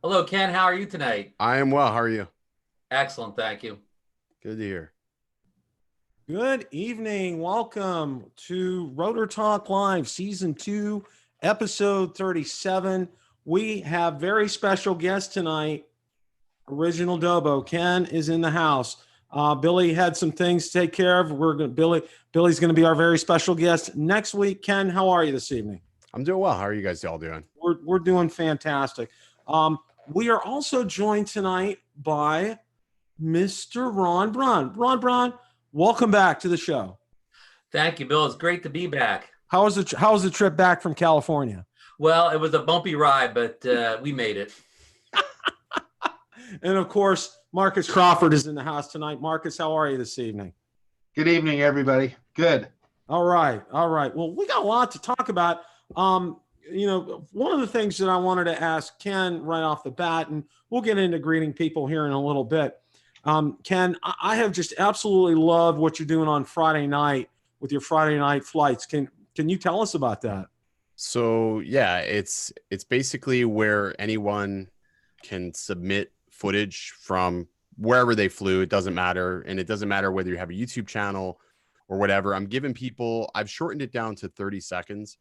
Hello, Ken. How are you tonight? I am well. How are you? Excellent, thank you. Good to hear. Good evening. Welcome to Rotor Talk Live, Season 2, Episode 37. We have very special guest tonight, OriginalDobo. Ken is in the house. Billy had some things to take care of. Billy's going to be our very special guest next week. Ken, how are you this evening? I'm doing well. How are you guys all doing? We're doing fantastic. We are also joined tonight by Mr. Ron Braun. Ron Braun, welcome back to the show. Thank you, Bill. It's great to be back. How was the trip back from California? Well, it was a bumpy ride, but we made it. And of course, Marcus Crawford is in the house tonight. Marcus, how are you this evening? Good evening, everybody. Good. All right. Well, we got a lot to talk about. One of the things that I wanted to ask Ken right off the bat, and we'll get into greeting people here in a little bit. Ken, I have just absolutely loved what you're doing on Friday night with your Friday night flights. Can you tell us about that? So yeah, it's basically where anyone can submit footage from wherever they flew. It doesn't matter. And it doesn't matter whether you have a YouTube channel or whatever. I've shortened it down to 30 seconds.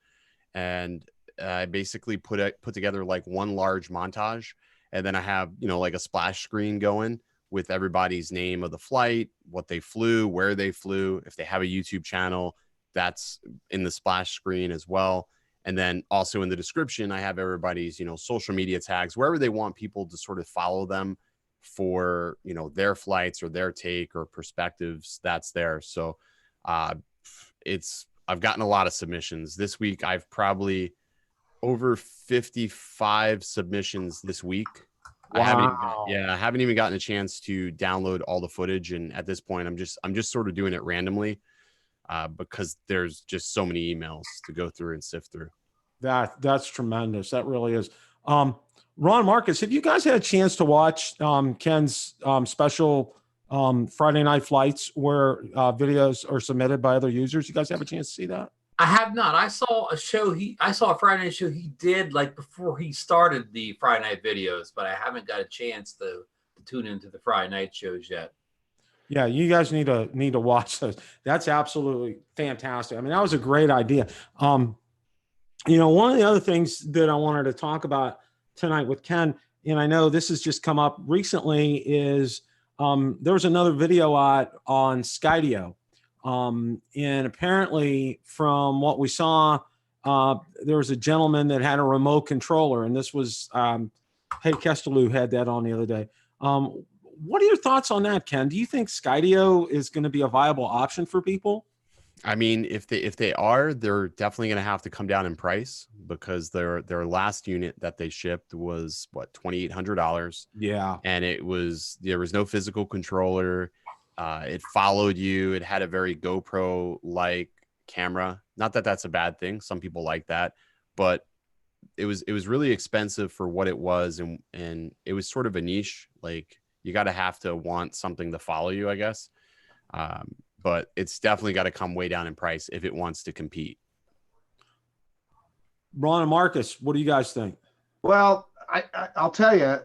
And I basically put together like one large montage, and then I have, like a splash screen going with everybody's name of the flight, what they flew, where they flew. If they have a YouTube channel, that's in the splash screen as well. And then also in the description, I have everybody's, social media tags, wherever they want people to sort of follow them for, their flights or their take or perspectives, that's there. So I've gotten a lot of submissions this week. I've probably over 55 submissions this week. Wow. I haven't even gotten a chance to download all the footage. And at this point, I'm just sort of doing it randomly because there's just so many emails to go through and sift through. That's tremendous. That really is. Ron, Marcus, have you guys had a chance to watch Ken's special Friday night flights where videos are submitted by other users? You guys have a chance to see that? I have not. I saw a Friday night show he did like before he started the Friday night videos, but I haven't got a chance to tune into the Friday night shows yet. Yeah, you guys need to watch those. That's absolutely fantastic. I mean, that was a great idea. One of the other things that I wanted to talk about tonight with Ken, and I know this has just come up recently, is there was another video out on Skydio. And apparently from what we saw, there was a gentleman that had a remote controller, and this was, Hey Kestelou had that on the other day. What are your thoughts on that, Ken? Do you think Skydio is going to be a viable option for people? I mean, if they are, they're definitely going to have to come down in price because their last unit that they shipped was $2,800. Yeah. And there was no physical controller. It followed you. It had a very GoPro-like camera. Not that that's a bad thing. Some people like that, but it was really expensive for what it was. And it was sort of a niche. Like you got to have to want something to follow you, I guess. But it's definitely got to come way down in price if it wants to compete. Ron and Marcus, what do you guys think? Well, I'll tell you,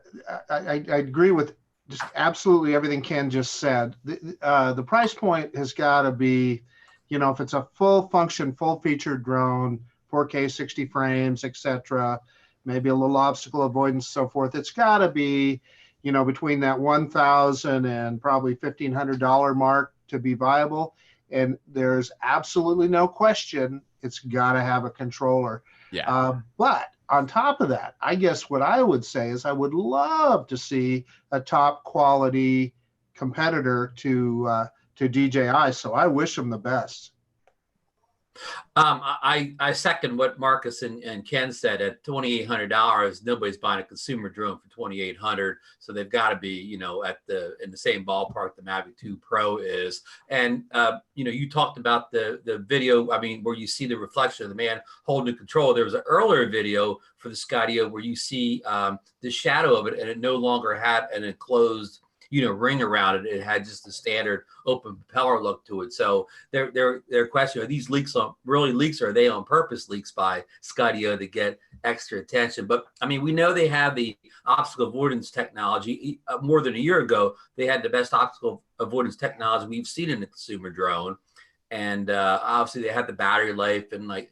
I agree with just absolutely everything Ken just said. The price point has got to be, if it's a full function, full featured drone, 4K, 60 frames, etc., maybe a little obstacle avoidance, so forth. It's got to be, between that $1,000 and probably $1,500 mark to be viable. And there's absolutely no question it's got to have a controller. Yeah. But on top of that, I guess what I would say is I would love to see a top quality competitor to DJI. So I wish them the best. I second what Marcus and Ken said. At $2,800, nobody's buying a consumer drone for $2,800, so they've got to be, in the same ballpark the Mavic 2 Pro is. And you talked about the video. I mean, where you see the reflection of the man holding the control. There was an earlier video for the Skydio where you see the shadow of it, and it no longer had an enclosed ring around it. It had just the standard open propeller look to it. So their question, are these leaks really leaks, or are they on purpose leaks by Skydio to get extra attention? But I mean, we know they have the obstacle avoidance technology. More than a year ago, they had the best obstacle avoidance technology we've seen in a consumer drone. And obviously they had the battery life, and like,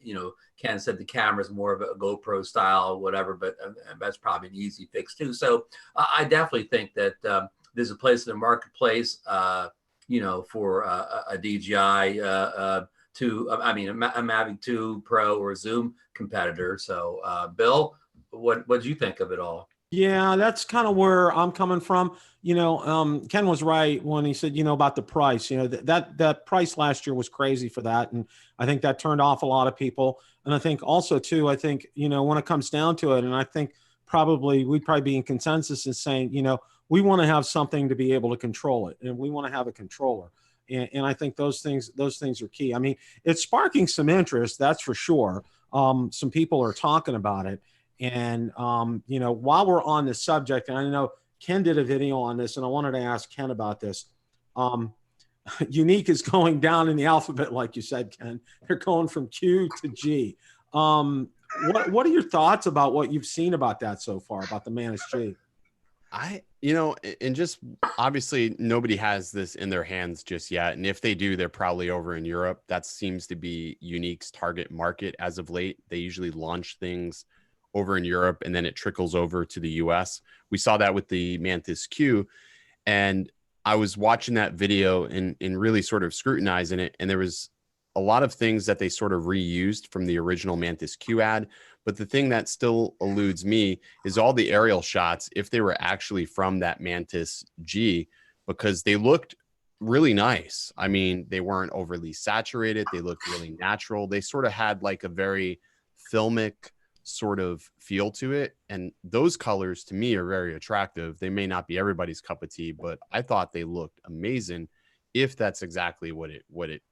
Ken said, the camera's more of a GoPro style or whatever, but that's probably an easy fix too. So I definitely think that there's a place in the marketplace, for a DJI a Mavic 2 Pro or a Zoom competitor. So Bill, what do you think of it all? Yeah, that's kind of where I'm coming from. Ken was right when he said, about the price. That price last year was crazy for that, and I think that turned off a lot of people. And I think also too, when it comes down to it, and I think we'd probably be in consensus in saying, we want to have something to be able to control it, and we want to have a controller. And I think those things are key. I mean, it's sparking some interest, that's for sure. Some people are talking about it. And, while we're on this subject, and I know Ken did a video on this, and I wanted to ask Ken about this. Yuneec is going down in the alphabet, like you said, Ken. They're going from Q to G. What are your thoughts about what you've seen about that so far, about the Mantis G? And just obviously nobody has this in their hands just yet. And if they do, they're probably over in Europe. That seems to be Yuneec's target market as of late. They usually launch things over in Europe, and then it trickles over to the US. We saw that with the Mantis Q, and I was watching that video and really sort of scrutinizing it. And there was a lot of things that they sort of reused from the original Mantis Q ad. But the thing that still eludes me is all the aerial shots, if they were actually from that Mantis G, because they looked really nice. I mean, they weren't overly saturated. They looked really natural. They sort of had like a very filmic sort of feel to it, and those colors to me are very attractive. They may not be everybody's cup of tea, but I thought they looked amazing, if that's exactly what it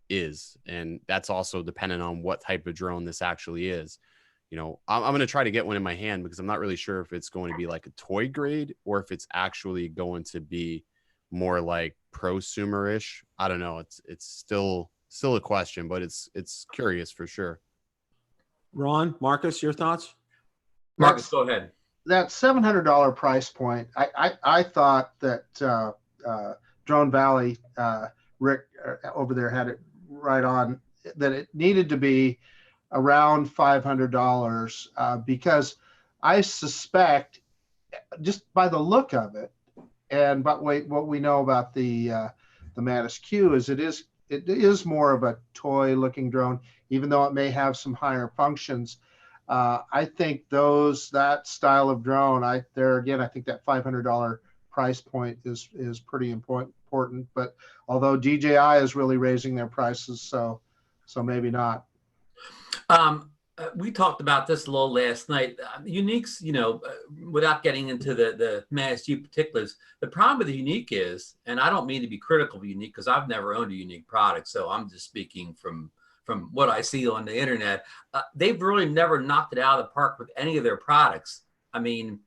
is. And that's also dependent on what type of drone this actually is. I'm going to try to get one in my hand, because I'm not really sure if it's going to be like a toy grade or if it's actually going to be more like prosumer-ish. I don't know. It's still a question, but it's curious for sure. Ron, Marcus, your thoughts? Marcus, go ahead. That $700 price point, I thought that Drone Valley, Rick over there had it right on, that it needed to be around $500 because I suspect, just by the look of it, and but what we know about the Mantis Q is it is more of a toy looking drone, even though it may have some higher functions. I think that style of drone, I think that $500 price point is pretty important. But although DJI is really raising their prices, so maybe not. We talked about this a little last night. Yuneec's, without getting into the Mantis G particulars, the problem with the Yuneec is, and I don't mean to be critical of Yuneec because I've never owned a Yuneec product, so I'm just speaking from what I see on the internet. They've really never knocked it out of the park with any of their products. I mean,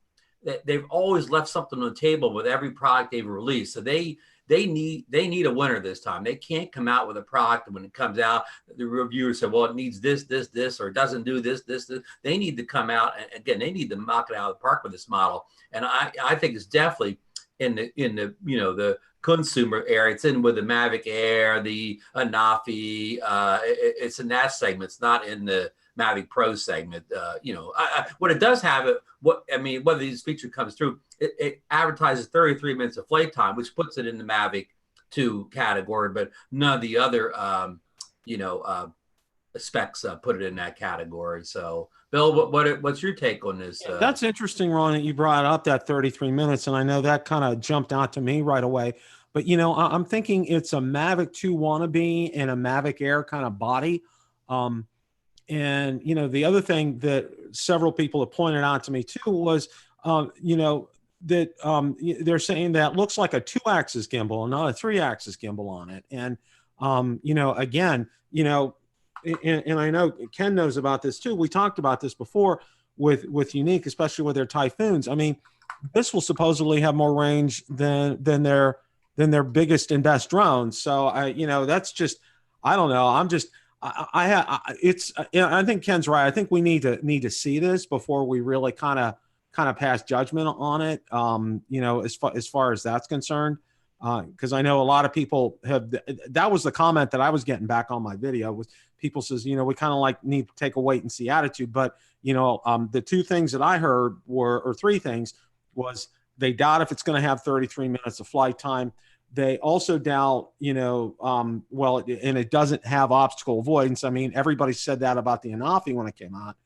they've always left something on the table with every product they've released. So they need a winner this time. They can't come out with a product, and when it comes out, the reviewers say, well, it needs this, or it doesn't do this. They need to come out, and again, they need to knock it out of the park with this model. And I think it's definitely in the consumer area. It's in with the Mavic Air, the Anafi. It's in that segment. It's not in the Mavic Pro segment. What it does have, whether this feature comes through, it advertises 33 minutes of flight time, which puts it in the Mavic 2 category, but none of the other specs put it in that category. So Bill, what's your take on this? That's interesting, Ron, that you brought up that 33 minutes. And I know that kind of jumped out to me right away, but I'm thinking it's a Mavic 2 wannabe and a Mavic Air kind of body. And, the other thing that several people have pointed out to me too was, that they're saying that looks like a 2-axis gimbal and not a 3-axis gimbal on it. And, again, and I know Ken knows about this too. We talked about this before with Yuneec, especially with their Typhoons. I mean, this will supposedly have more range than their biggest and best drones. So that's just, I don't know. I'm just, I think Ken's right. I think we need to see this before we really kind of pass judgment on it. As far as that's concerned, because I know a lot of people have. That was the comment that I was getting back on my video, was people says, we kind of like need to take a wait and see attitude. But the two ththings that I heard or three things was, they doubt if it's going to have 33 minutes of flight time. They also doubt, and it doesn't have obstacle avoidance. I mean, everybody said that about the Anafi when it came out.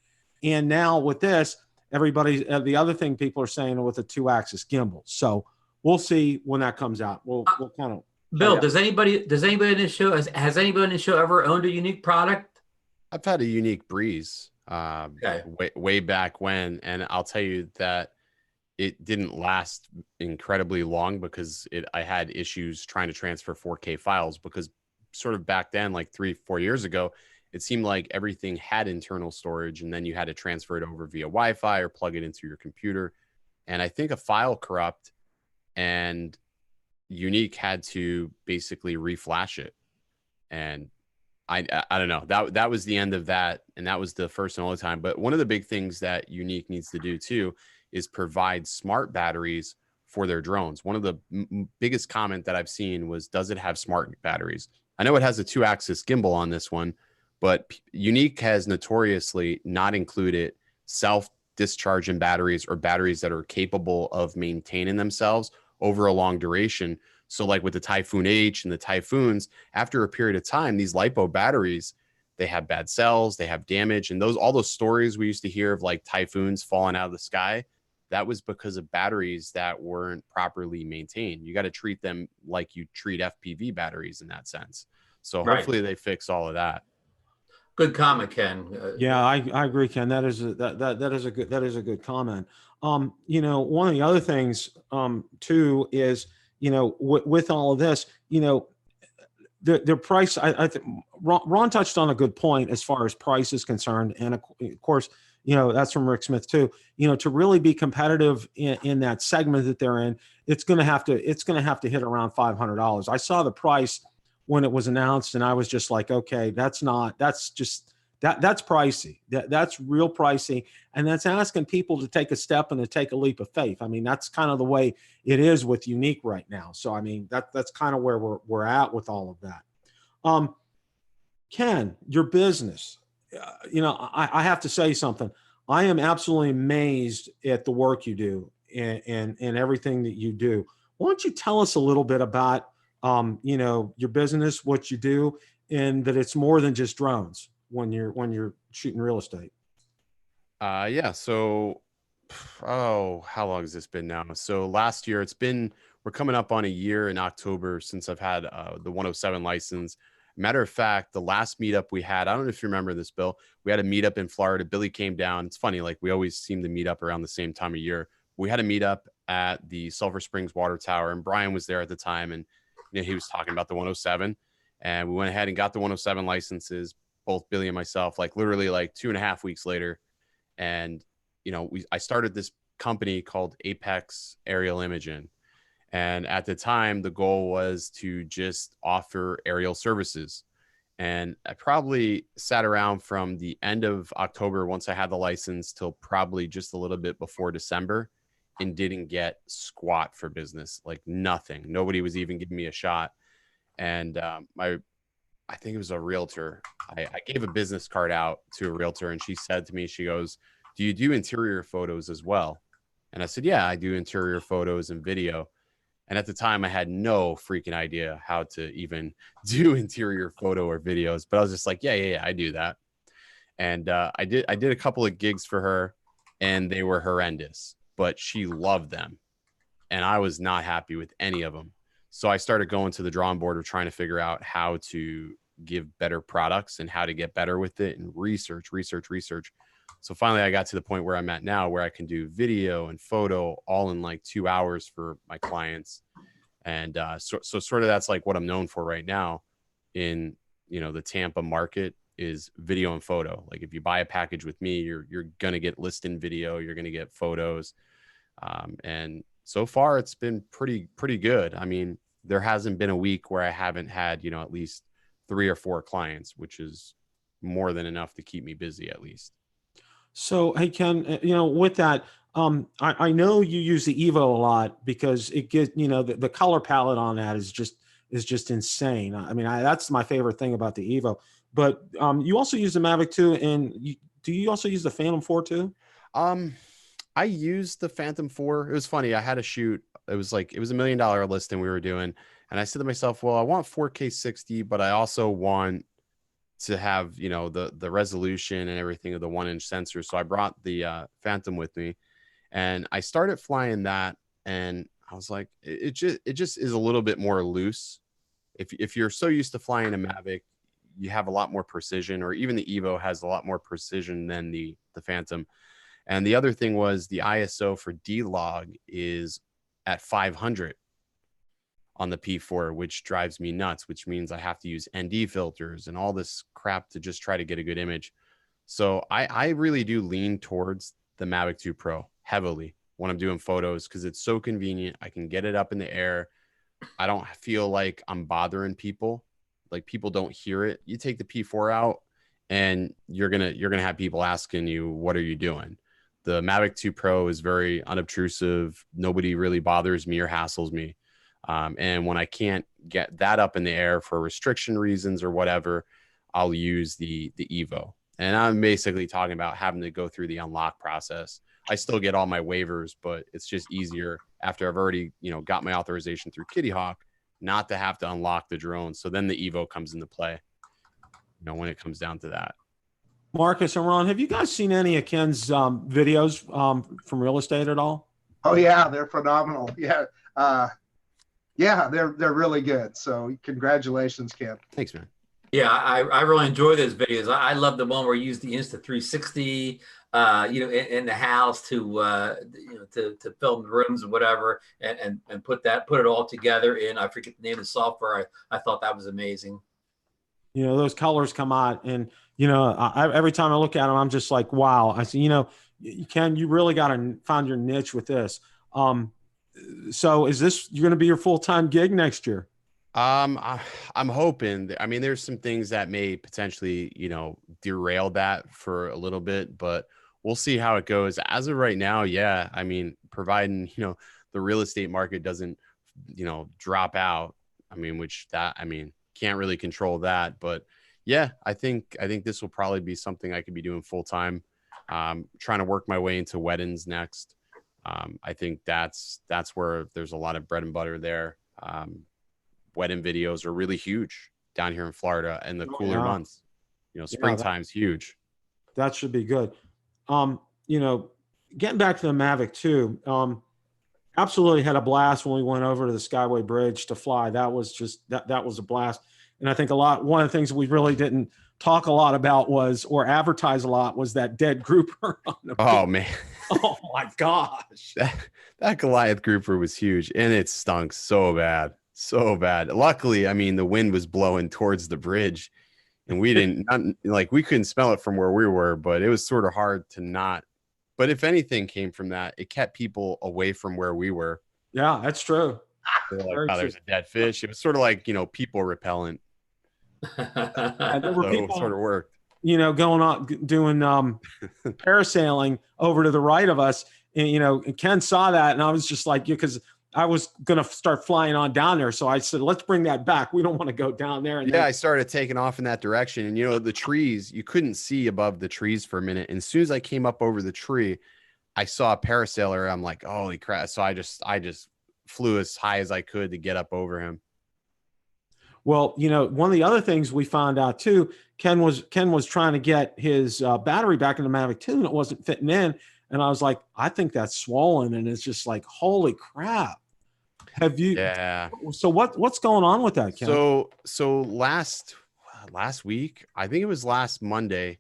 And now with this, the other thing people are saying with a 2-axis gimbal. So we'll see when that comes out. We'll kind of. Bill, does anybody in the show, has anybody in the show ever owned a Yuneec product? I've had a Yuneec Breeze way back when, and I'll tell you that it didn't last incredibly long because I had issues trying to transfer 4K files, because sort of back then, like 3-4 years ago, it seemed like everything had internal storage, and then you had to transfer it over via Wi-Fi or plug it into your computer. And I think a file corrupt, and Yuneec had to basically reflash it. And I don't know, that was the end of that. And that was the first and only time. But one of the big things that Yuneec needs to do too is provide smart batteries for their drones. One of the biggest comment that I've seen was, does it have smart batteries? I know it has a 2-axis gimbal on this one, but Yuneec has notoriously not included self-discharging batteries or batteries that are capable of maintaining themselves over a long duration. So like with the Typhoon H and the Typhoons, after a period of time, these LiPo batteries, they have bad cells, they have damage. And all those stories we used to hear of like Typhoons falling out of the sky, that was because of batteries that weren't properly maintained. You got to treat them like you treat FPV batteries in that sense. So hopefully they fix all of that. Good comment, Ken. Yeah, I agree, Ken. That is a good comment. One of the other things too is, with all of this, the price, I think Ron touched on a good point as far as price is concerned. And of course, that's from Rick Smith too, to really be competitive in that segment that they're in, it's going to have to hit around $500. I saw the price when it was announced, and I was just like, okay, that's pricey. That's real pricey. And that's asking people to take a step and to take a leap of faith. I mean, that's kind of the way it is with Yuneec right now. So, I mean, that's kind of where we're at with all of that. Ken, your business, I have to say something. I am absolutely amazed at the work you do and everything that you do. Why don't you tell us a little bit about, your business, what you do, and that it's more than just drones when you're shooting real estate? Yeah. So, how long has this been now? So last year, we're coming up on a year in October since I've had the 107 license. Matter of fact, the last meetup we had, I don't know if you remember this, Bill, we had a meetup in Florida. Billy came down. It's funny, like we always seem to meet up around the same time of year. We had a meetup at the Sulphur Springs Water Tower, and Brian was there at the time, and he was talking about the 107, and we went ahead and got the 107 licenses, both Billy and myself, like literally like 2.5 weeks later. And, I started this company called Apex Aerial Imaging. And at the time, the goal was to just offer aerial services. And I probably sat around from the end of October, once I had the license, till probably just a little bit before December, and didn't get squat for business, like nothing. Nobody was even giving me a shot. And I think it was a realtor. I gave a business card out to a realtor, and she said to me, she goes, "Do you do interior photos as well?" And I said, "Yeah, I do interior photos and video." And at the time, I had no freaking idea how to even do interior photo or videos, but I was just like, yeah, I do that. And I did a couple of gigs for her, and they were horrendous, but she loved them, and I was not happy with any of them. So I started going to the drawing board of trying to figure out how to give better products and how to get better with it, and research. So finally I got to the point where I'm at now, where I can do video and photo all in like 2 hours for my clients. And so sort of that's like what I'm known for right now in, the Tampa market, is video and photo. Like if you buy a package with me, you're going to get listing video, you're going to get photos. And so far it's been pretty good. I mean, there hasn't been a week where I haven't had, at least 3 or 4 clients, which is more than enough to keep me busy at least. So, hey, Ken, with that, I know you use the Evo a lot because it gets, the color palette on that is just insane. I mean, that's my favorite thing about the Evo. But you also use the Mavic 2, and do you also use the Phantom 4 too? I used the Phantom 4. It was funny. I had a shoot. It was $1 million listing we were doing. And I said to myself, well, I want 4K 60, but I also want to have, the resolution and everything of the 1-inch sensor. So I brought the Phantom with me, and I started flying that. And I was like, it just is a little bit more loose. If you're so used to flying a Mavic, you have a lot more precision, or even the Evo has a lot more precision than the Phantom. And the other thing was the ISO for D-Log is at 500 on the P4, which drives me nuts, which means I have to use ND filters and all this crap to just try to get a good image. So I really do lean towards the Mavic 2 Pro heavily when I'm doing photos, because it's so convenient. I can get it up in the air. I don't feel like I'm bothering people. Like, people don't hear it. You take the P4 out and you're gonna have people asking you, what are you doing? The Mavic 2 Pro is very unobtrusive. Nobody really bothers me or hassles me. And when I can't get that up in the air for restriction reasons or whatever, I'll use the Evo. And I'm basically talking about having to go through the unlock process. I still get all my waivers, but it's just easier after I've already, got my authorization through Kitty Hawk, not to have to unlock the drone. So then the Evo comes into play, when it comes down to that. Marcus and Ron, have you guys seen any of Ken's videos from real estate at all? Oh yeah, they're phenomenal. Yeah. Yeah, they're really good. So congratulations, Ken. Thanks, man. Yeah, I really enjoy those videos. I love the one where you use the Insta360, in the house to film the rooms and whatever, and put it all together in, I forget the name of the software. I thought that was amazing. Those colors come out, and every time I look at them, I'm just like, wow. I see, Ken, you really got to find your niche with this. So is this you're going to be your full-time gig next year? I'm hoping. I mean, there's some things that may potentially, derail that for a little bit, but we'll see how it goes. As of right now, yeah. I mean, providing, the real estate market doesn't, drop out. I mean, can't really control that, but yeah, I think this will probably be something I could be doing full time. Trying to work my way into weddings next. I think that's where there's a lot of bread and butter there. Wedding videos are really huge down here in Florida in the cooler months. Springtime's huge. That should be good. Getting back to the Mavic 2, absolutely had a blast when we went over to the Skyway Bridge to fly. That was just that was a blast. And I think one of the things we really didn't talk a lot about or advertise a lot was that dead grouper on the Oh man. Oh my gosh. That Goliath grouper was huge, and it stunk so bad. So bad. Luckily, I mean, the wind was blowing towards the bridge, and we we couldn't smell it from where we were, but it was sort of hard to not. But if anything came from that, it kept people away from where we were. Yeah, that's true. They're like, oh, there's a dead fish. It was sort of like, people repellent. There were people, it sort of worked. Going on doing parasailing over to the right of us, and Ken saw that, and I was just like, because I was gonna start flying on down there, so I said, let's bring that back. We don't want to go down there. And I started taking off in that direction, and the trees, you couldn't see above the trees for a minute. And as soon as I came up over the tree, I saw a parasailer. I'm like, holy crap! So I just flew as high as I could to get up over him. Well, one of the other things we found out too, Ken was trying to get his battery back in the Mavic 2, and it wasn't fitting in. And I was like, I think that's swollen. And it's just like, holy crap. Have you? Yeah. So what's going on with that, Ken? So last week, I think it was last Monday,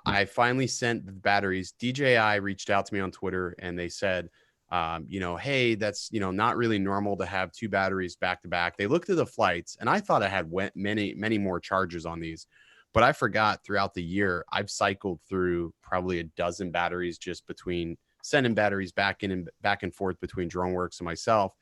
I finally sent the batteries. DJI reached out to me on Twitter, and they said, hey, that's, not really normal to have 2 batteries back to back. They looked at the flights, and I thought I had many more charges on these, but I forgot throughout the year, I've cycled through probably a dozen batteries just between sending batteries back in and back and forth between DroneWorks and myself,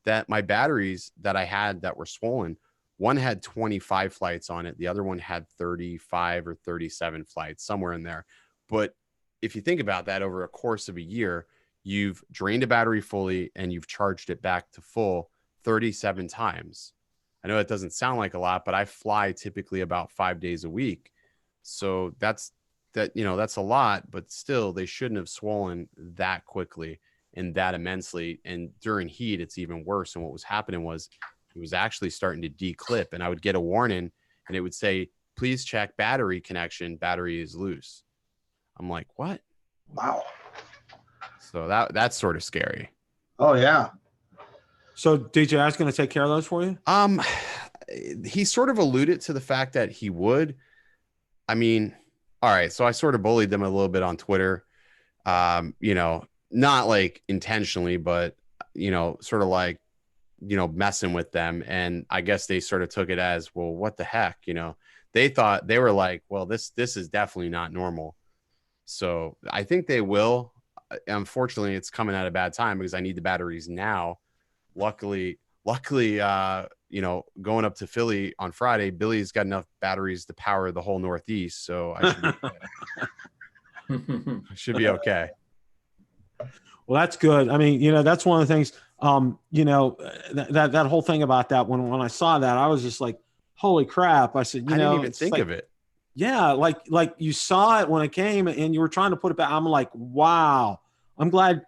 that my batteries that I had that were swollen, one had 25 flights on it. The other one had 35 or 37 flights, somewhere in there. But if you think about that, over a course of a year, you've drained a battery fully and you've charged it back to full 37 times. I know it doesn't sound like a lot, but I fly typically about 5 days a week. So that's a lot, but still they shouldn't have swollen that quickly and that immensely. And during heat, it's even worse. And what was happening was it was actually starting to declip, and I would get a warning and it would say, please check battery connection. Battery is loose. I'm like, what? Wow. So that's sort of scary. Oh yeah. So DJI is going to take care of those for you? He sort of alluded to the fact that he would. I mean, all right. So I sort of bullied them a little bit on Twitter. Not like intentionally, but sort of like, messing with them. And I guess they sort of took it as, well, what the heck? They thought, they were like, well, this is definitely not normal. So I think they will. Unfortunately, it's coming at a bad time because I need the batteries now. Luckily, going up to Philly on Friday, Billy's got enough batteries to power the whole Northeast. So I should be okay. I should be okay. Well, that's good. I mean, that's one of the things, that whole thing about that, when I saw that, I was just like, holy crap. I said, I didn't even think of it. Yeah. Like you saw it when it came and you were trying to put it back. I'm like, wow. I'm glad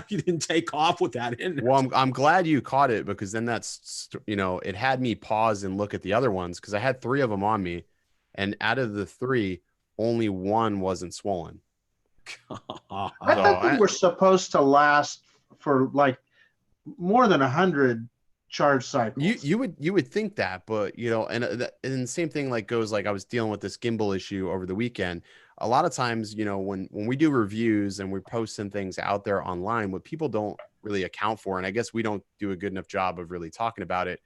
you didn't take off with that in there. Well, I'm glad you caught it, because then that's, it had me pause and look at the other ones, because I had 3 of them on me, and out of the 3, only 1 wasn't swollen. I thought they were supposed to last for like more than 100 charge cycles. You would think that, but and the same thing goes, I was dealing with this gimbal issue over the weekend. A lot of times, when we do reviews and we're posting things out there online, what people don't really account for, and I guess we don't do a good enough job of really talking about it,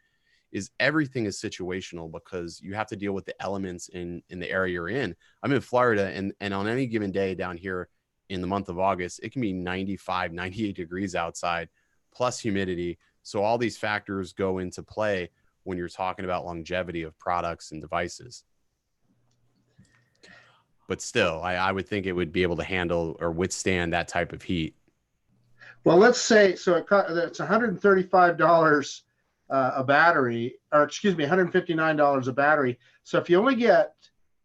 is everything is situational, because you have to deal with the elements in the area you're in. I'm in Florida, and on any given day down here in the month of August, it can be 95, 98 degrees outside, plus humidity. So all these factors go into play when you're talking about longevity of products and devices. But still, I would think it would be able to handle or withstand that type of heat. Well, let's say, so it's $135 a battery, or excuse me, $159 a battery. So if you only get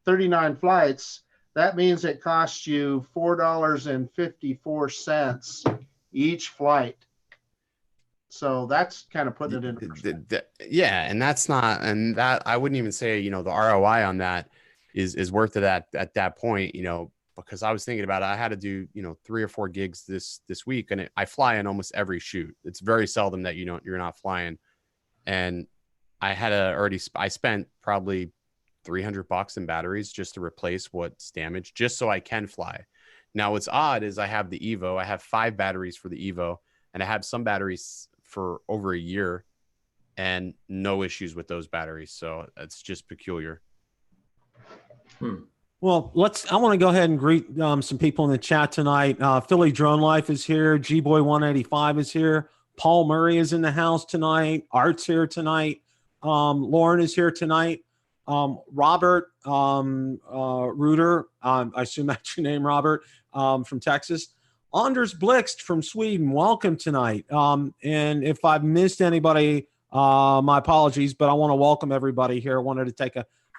39 flights, that means it costs you $4.54 each flight. So that's kind of putting it into perspective. Yeah, and that's not, and that I wouldn't even say, the ROI on that is worth it at that point, because I was thinking about it. I had to do, 3 or 4 gigs this week, and I fly in almost every shoot. It's very seldom that you're not flying, and I had I spent probably $300 in batteries just to replace what's damaged, just so I can fly. Now, what's odd is I have the Evo. I have 5 batteries for the Evo, and I have some batteries for over a year, and no issues with those batteries. So it's just peculiar. Well, I want to go ahead and greet some people in the chat tonight. Philly Drone Life is here. G-Boy 185 is here. Paul Murray is in the house tonight. Art's here tonight. Lauren is here tonight. Robert Reuter, I assume that's your name, Robert, from Texas. Anders Blixt from Sweden, welcome tonight. And if I've missed anybody, my apologies, but I want to welcome everybody here. I wanted to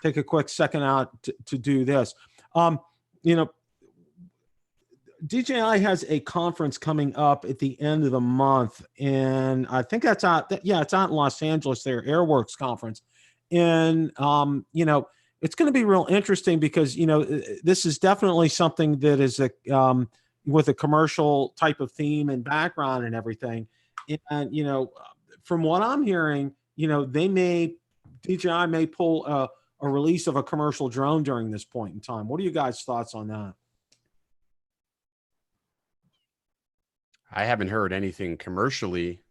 take a quick second out to do this. DJI has a conference coming up at the end of the month, and I think it's out in Los Angeles, their Airworks conference. And, it's going to be real interesting because, this is definitely something that is with a commercial type of theme and background and everything. And, from what I'm hearing, DJI may pull a release of a commercial drone during this point in time. What are you guys' thoughts on that? I haven't heard anything commercially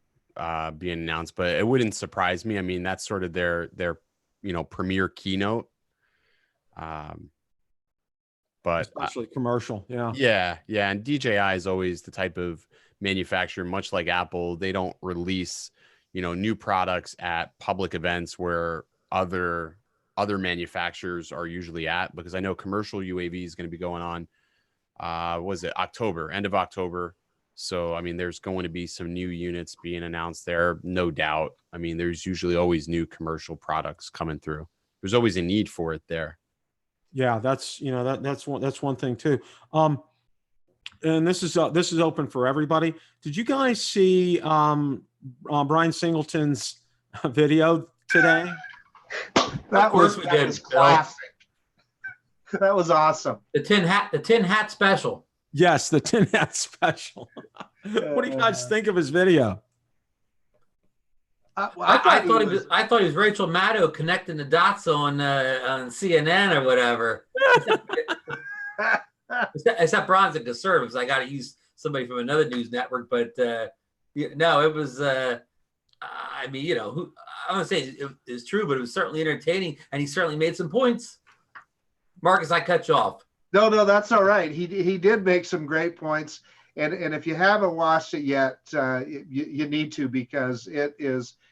being announced, but it wouldn't surprise me. I mean, that's sort of their premier keynote. But But especially commercial. Yeah. Yeah. And DJI is always the type of manufacturer, much like Apple, they don't release, new products at public events where other manufacturers are usually at, because I know commercial UAV is going to be going on, end of October. So, I mean, there's going to be some new units being announced there, no doubt. I mean, there's usually always new commercial products coming through. There's always a need for it there. Yeah, that's that's one thing too. And this is open for everybody. Did you guys see Brian Singleton's video today? That was classic. That was awesome. The tin hat special. Yes, the tin hat special. What do you guys think of his video? I thought he was Rachel Maddow connecting the dots on CNN or whatever. Except Brian's a conservative, so I got to use somebody from another news network. But no, it was. I mean, I don't say it's true, but it was certainly entertaining, and he certainly made some points. Marcus, I cut you off. No, that's all right. He did make some great points, and if you haven't watched it yet, you need to, because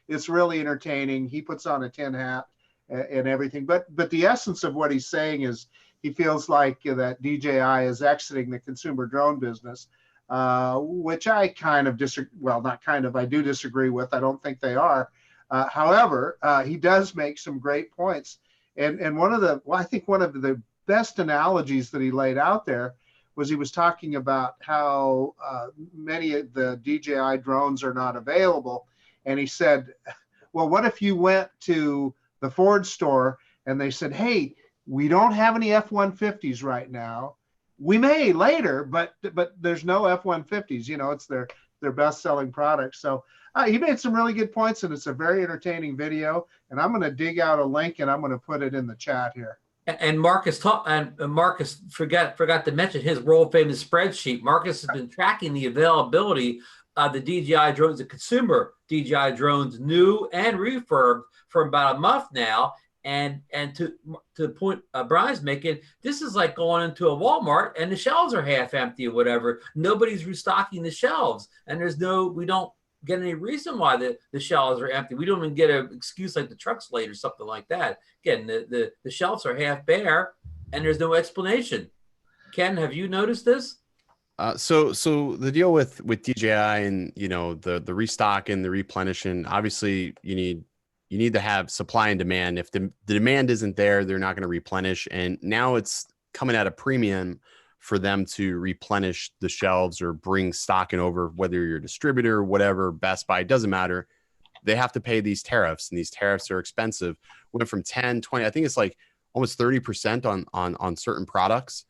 it's really entertaining. He puts on a tin hat and everything, but the essence of what he's saying is he feels like that DJI is exiting the consumer drone business, which I kind of I do disagree with. I don't think they are. However, he does make some great points. And I think one of the best analogies that he laid out there was he was talking about how many of the DJI drones are not available. And he said, well, what if you went to the Ford store and they said, hey, we don't have any F-150s right now. We may later, but there's no F-150s. It's their best-selling product. So he made some really good points, and it's a very entertaining video. And I'm going to dig out a link, and I'm going to put it in the chat here. And Marcus Marcus forgot to mention his world famous spreadsheet. Marcus has been tracking the availability of the DJI drones, the consumer DJI drones, new and refurb, for about a month now. And to the point Brian's making, this is like going into a Walmart and the shelves are half empty or whatever. Nobody's restocking the shelves, and we don't get any reason why the shelves are empty. We don't even get an excuse like the truck's late or something like that. Again, the shelves are half bare, and there's no explanation. Ken, have you noticed this? So the deal with DJI and the restock and the replenishing, obviously you need to have supply and demand. If the demand isn't there, they're not going to replenish. And now it's coming at a premium for them to replenish the shelves or bring stock in over, whether you're a distributor, whatever, Best Buy, doesn't matter. They have to pay these tariffs, and these tariffs are expensive. Went from 10, 20, I think it's like almost 30% on certain products.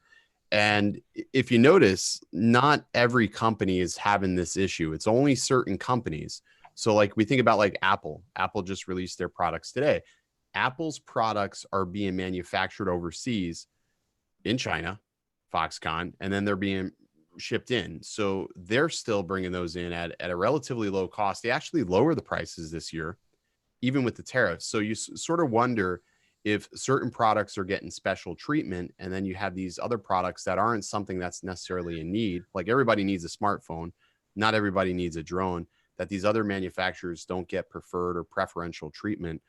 And if you notice, not every company is having this issue. It's only certain companies. So like we think about like Apple just released their products today. Apple's products are being manufactured overseas in China, Foxconn, and then they're being shipped in. So they're still bringing those in at a relatively low cost. They actually lower the prices this year, even with the tariffs. So you sort of wonder if certain products are getting special treatment, and then you have these other products that aren't something that's necessarily in need. Like everybody needs a smartphone. Not everybody needs a drone. That these other manufacturers don't get preferred or preferential treatment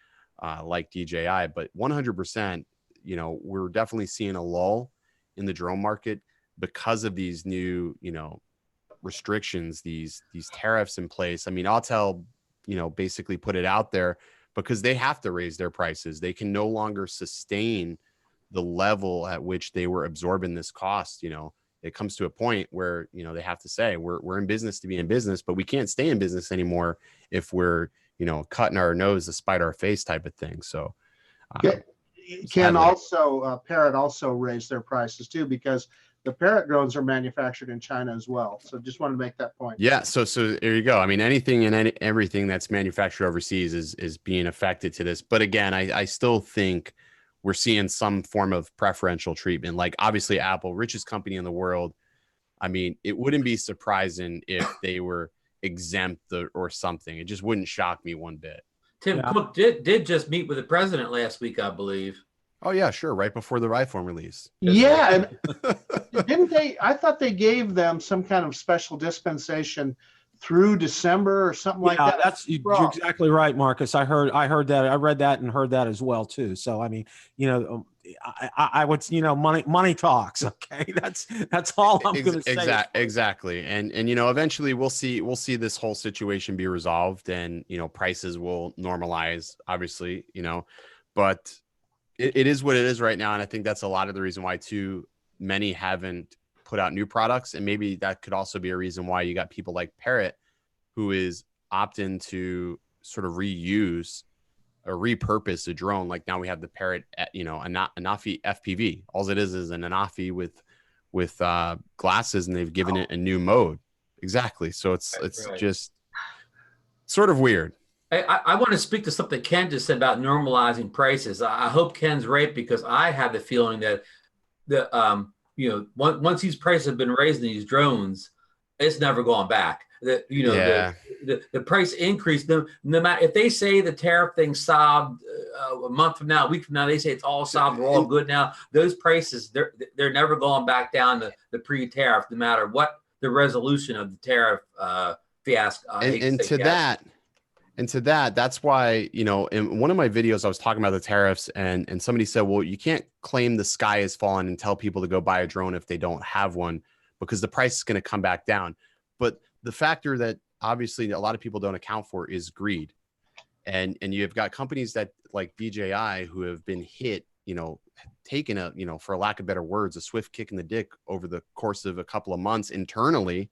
like DJI. But 100%, we're definitely seeing a lull in the drone market because of these new, restrictions, these tariffs in place. I mean, Autel, basically put it out there because they have to raise their prices. They can no longer sustain the level at which they were absorbing this cost. It comes to a point where, they have to say we're in business to be in business, but we can't stay in business anymore if we're, cutting our nose to spite our face type of thing. So Ken also, Parrot also raised their prices too, because the Parrot drones are manufactured in China as well. So just wanted to make that point. Yeah. So there you go. I mean, anything and everything that's manufactured overseas is being affected to this. But again, I still think we're seeing some form of preferential treatment. Like obviously Apple, richest company in the world. I mean, it wouldn't be surprising if they were exempt or something. It just wouldn't shock me one bit. Tim Cook did just meet with the president last week, I believe. Oh yeah, sure. Right before the iPhone release. Yeah, and didn't they? I thought they gave them some kind of special dispensation through December or something like Yeah, that. you're exactly right, Marcus. I heard that. I read that and heard that as well too. So I mean, I would, money talks. Okay, that's all I'm going to say. Exactly. And eventually we'll see this whole situation be resolved, and prices will normalize, obviously, but it is what it is right now. And I think that's a lot of the reason why too many haven't put out new products. And maybe that could also be a reason why you got people like Parrot, who is opting to sort of reuse or repurpose a drone. Like now we have the Parrot, Anafi FPV. All it is an Anafi with glasses, and they've given it a new mode. Exactly. So it's right. Just sort of weird. I want to speak to something Ken just said about normalizing prices. I hope Ken's right, because I have the feeling that once these prices have been raised in these drones, it's never going back. The price increase, no matter if they say the tariff thing solved a month from now, a week from now, they say it's all solved, we're all good now. Those prices, they're never going back down to the pre-tariff, no matter what the resolution of the tariff fiasco. And to that, that's why, in one of my videos, I was talking about the tariffs, and somebody said, well, you can't claim the sky is falling and tell people to go buy a drone if they don't have one, because the price is going to come back down. But the factor that obviously a lot of people don't account for is greed. And you've got companies that like DJI who have been hit, taken a, for lack of better words, a swift kick in the dick over the course of a couple of months internally.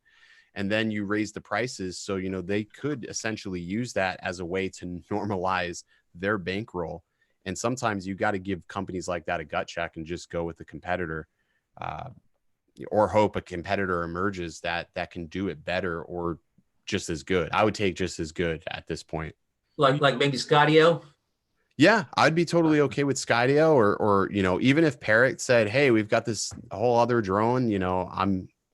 And then you raise the prices. So, they could essentially use that as a way to normalize their bankroll. And sometimes you got to give companies like that a gut check and just go with the competitor, or hope a competitor emerges that can do it better or just as good. I would take just as good at this point. Like maybe Skydio? Yeah, I'd be totally okay with Skydio, or even if Parrot said, hey, we've got this whole other drone,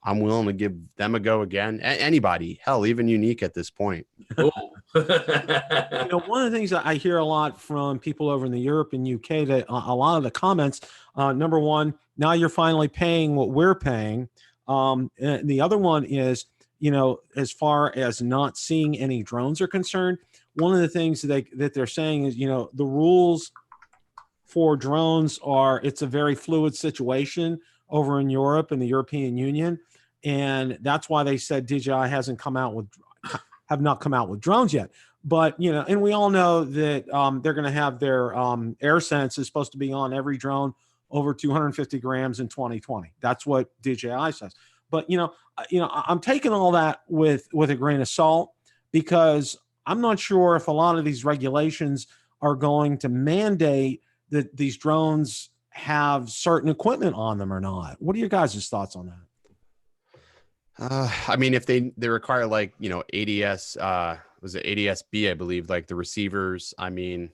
I'm willing to give them a go again. Anybody, hell, even Yuneec at this point. One of the things that I hear a lot from people over in the Europe and UK, that a lot of the comments, number one, now you're finally paying what we're paying. And the other one is, as far as not seeing any drones are concerned, one of the things that they're saying is, the rules for drones it's a very fluid situation over in Europe and the European Union. And that's why they said DJI have not come out with drones yet. But, and we all know that they're going to have their AirSense is supposed to be on every drone over 250 grams in 2020. That's what DJI says. But, I'm taking all that with a grain of salt, because I'm not sure if a lot of these regulations are going to mandate that these drones have certain equipment on them or not. What are your guys' thoughts on that? I mean, if they require ADS, was it ADS-B, I believe, like the receivers. I mean,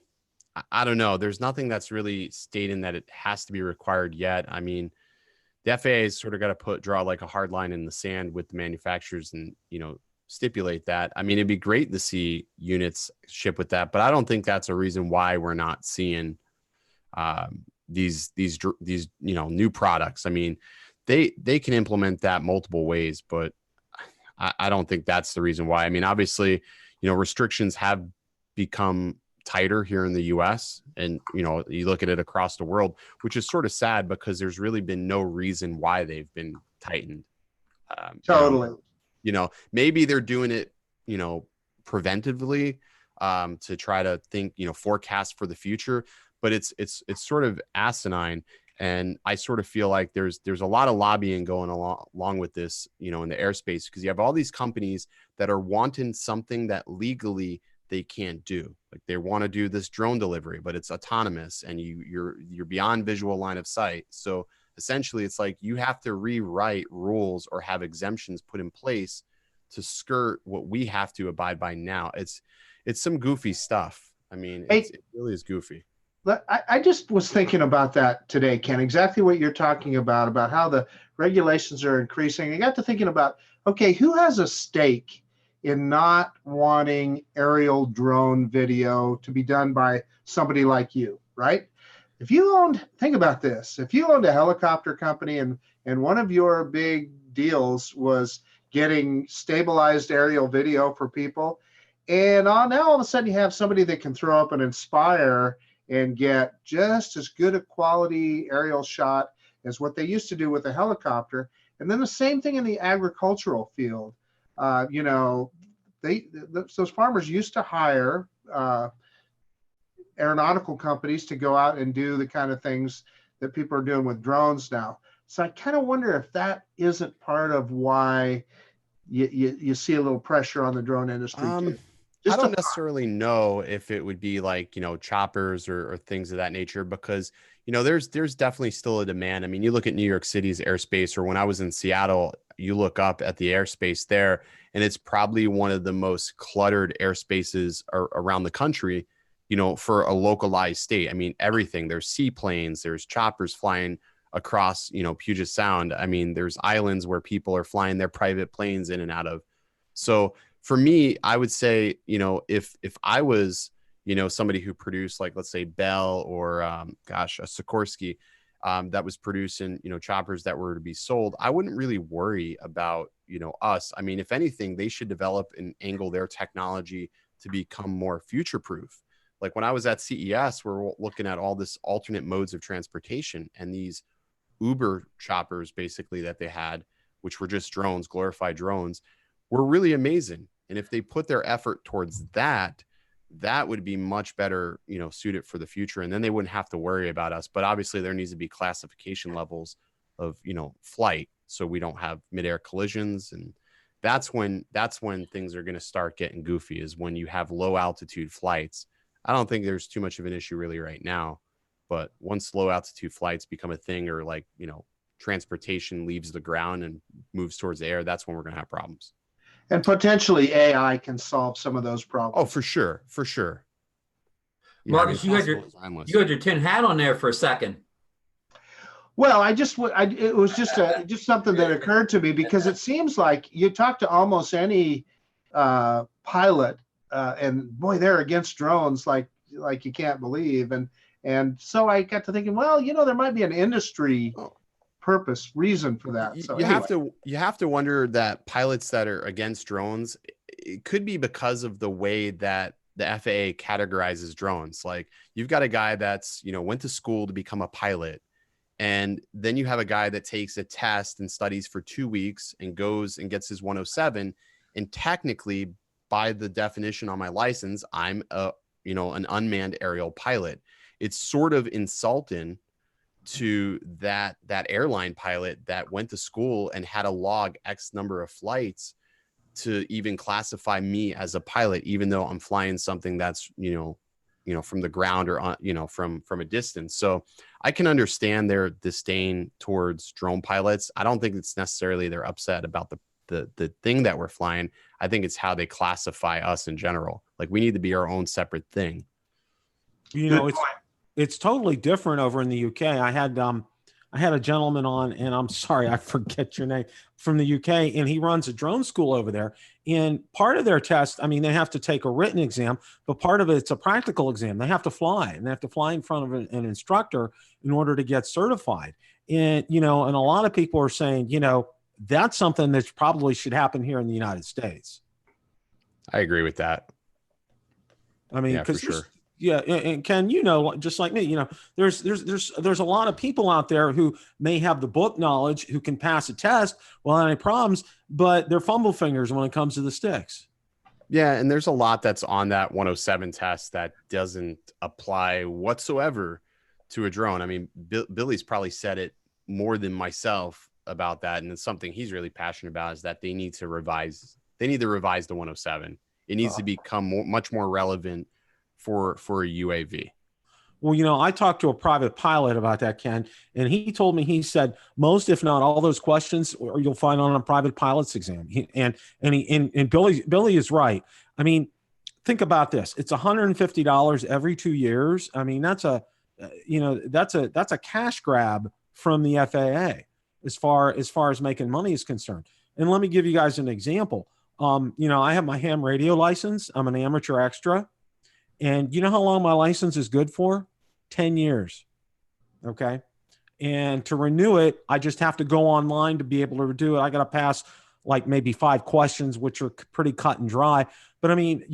I don't know. There's nothing that's really stating that it has to be required yet. I mean, the FAA has sort of got to draw like a hard line in the sand with the manufacturers and, stipulate that. I mean, it'd be great to see units ship with that, but I don't think that's a reason why we're not seeing these new products. I mean, they can implement that multiple ways, but I don't think that's the reason why. I mean, obviously, restrictions have become tighter here in the US, and you look at it across the world, which is sort of sad because there's really been no reason why they've been tightened. Totally. Maybe they're doing it, preventively, to try to think, forecast for the future, but it's sort of asinine. And I sort of feel like there's a lot of lobbying going along with this, in the airspace, because you have all these companies that are wanting something that legally they can't do. Like they want to do this drone delivery, but it's autonomous and you're beyond visual line of sight. So essentially it's like you have to rewrite rules or have exemptions put in place to skirt what we have to abide by now. It's some goofy stuff. I mean, it really is goofy. I just was thinking about that today, Ken, exactly what you're talking about how the regulations are increasing. I got to thinking about, okay, who has a stake in not wanting aerial drone video to be done by somebody like you, right? If you owned, think about this, if you owned a helicopter company and one of your big deals was getting stabilized aerial video for people, and now all of a sudden you have somebody that can throw up an Inspire and get just as good a quality aerial shot as what they used to do with a helicopter. And then the same thing in the agricultural field. You know, those farmers used to hire aeronautical companies to go out and do the kind of things that people are doing with drones now. So I kind of wonder if that isn't part of why you see a little pressure on the drone industry too. I don't necessarily know if it would be like, you know, choppers or things of that nature, because, you know, there's definitely still a demand. I mean, you look at New York City's airspace, or when I was in Seattle, you look up at the airspace there, and it's probably one of the most cluttered airspaces around the country, you know, for a localized state. I mean, everything, there's seaplanes, there's choppers flying across, you know, Puget Sound. I mean, there's islands where people are flying their private planes in and out of. So for me, I would say, you know, if I was, you know, somebody who produced, like, let's say Bell or a Sikorsky that was producing, you know, choppers that were to be sold, I wouldn't really worry about, you know, us. I mean, if anything, they should develop and angle their technology to become more future proof. Like when I was at CES, we're looking at all this alternate modes of transportation, and these Uber choppers basically that they had, which were just drones, glorified drones, were really amazing. And if they put their effort towards that, that would be much better, you know, suited for the future. And then they wouldn't have to worry about us. But obviously there needs to be classification levels of, you know, flight, so we don't have midair collisions. And that's when things are going to start getting goofy, is when you have low altitude flights. I don't think there's too much of an issue really right now, but once low altitude flights become a thing, or like, you know, transportation leaves the ground and moves towards the air, that's when we're going to have problems. And potentially AI can solve some of those problems. Oh, for sure. For sure. Yeah, Marcus, you had your tin hat on there for a second. Well, it was just something that occurred to me, because it seems like you talk to almost any pilot, and boy, they're against drones like you can't believe. And so I got to thinking, well, you know, there might be an industry reason for that. So you have to wonder that pilots that are against drones, it could be because of the way that the FAA categorizes drones. Like, you've got a guy that's, you know, went to school to become a pilot, and then you have a guy that takes a test and studies for 2 weeks and goes and gets his 107, and technically, by the definition on my license, I'm an unmanned aerial pilot. It's sort of insulting to that airline pilot that went to school and had to log X number of flights to even classify me as a pilot, even though I'm flying something that's, you know, from the ground or on, you know, from a distance. So I can understand their disdain towards drone pilots. I don't think it's necessarily they're upset about the thing that we're flying. I think it's how they classify us in general. Like, we need to be our own separate thing. You know, it's totally different over in the UK. I had a gentleman on, and I'm sorry, I forget your name, from the UK, and he runs a drone school over there. And part of their test, I mean, they have to take a written exam, but part of it's a practical exam. They have to fly, and they have to fly in front of an instructor in order to get certified. And, you know, and a lot of people are saying, you know, that's something that probably should happen here in the United States. I agree with that. I mean, because sure. Yeah, and Ken, you know, just like me, you know, there's a lot of people out there who may have the book knowledge, who can pass a test without any problems, but they're fumble fingers when it comes to the sticks. Yeah, and there's a lot that's on that 107 test that doesn't apply whatsoever to a drone. I mean, Billy's probably said it more than myself about that, and it's something he's really passionate about, is that they need to revise the 107. It needs to become much more relevant for a UAV. Well, you know, I talked to a private pilot about that, Ken, and he told me, he said most, if not all, those questions you'll find on a private pilot's exam. And Billy is right. I mean, think about this. It's $150 every 2 years. I mean, that's a cash grab from the FAA as far as making money is concerned. And let me give you guys an example. You know, I have my ham radio license. I'm an amateur extra. And you know how long my license is good for? 10 years. Okay. And to renew it, I just have to go online to be able to do it. I got to pass like maybe 5 questions, which are pretty cut and dry. But I mean,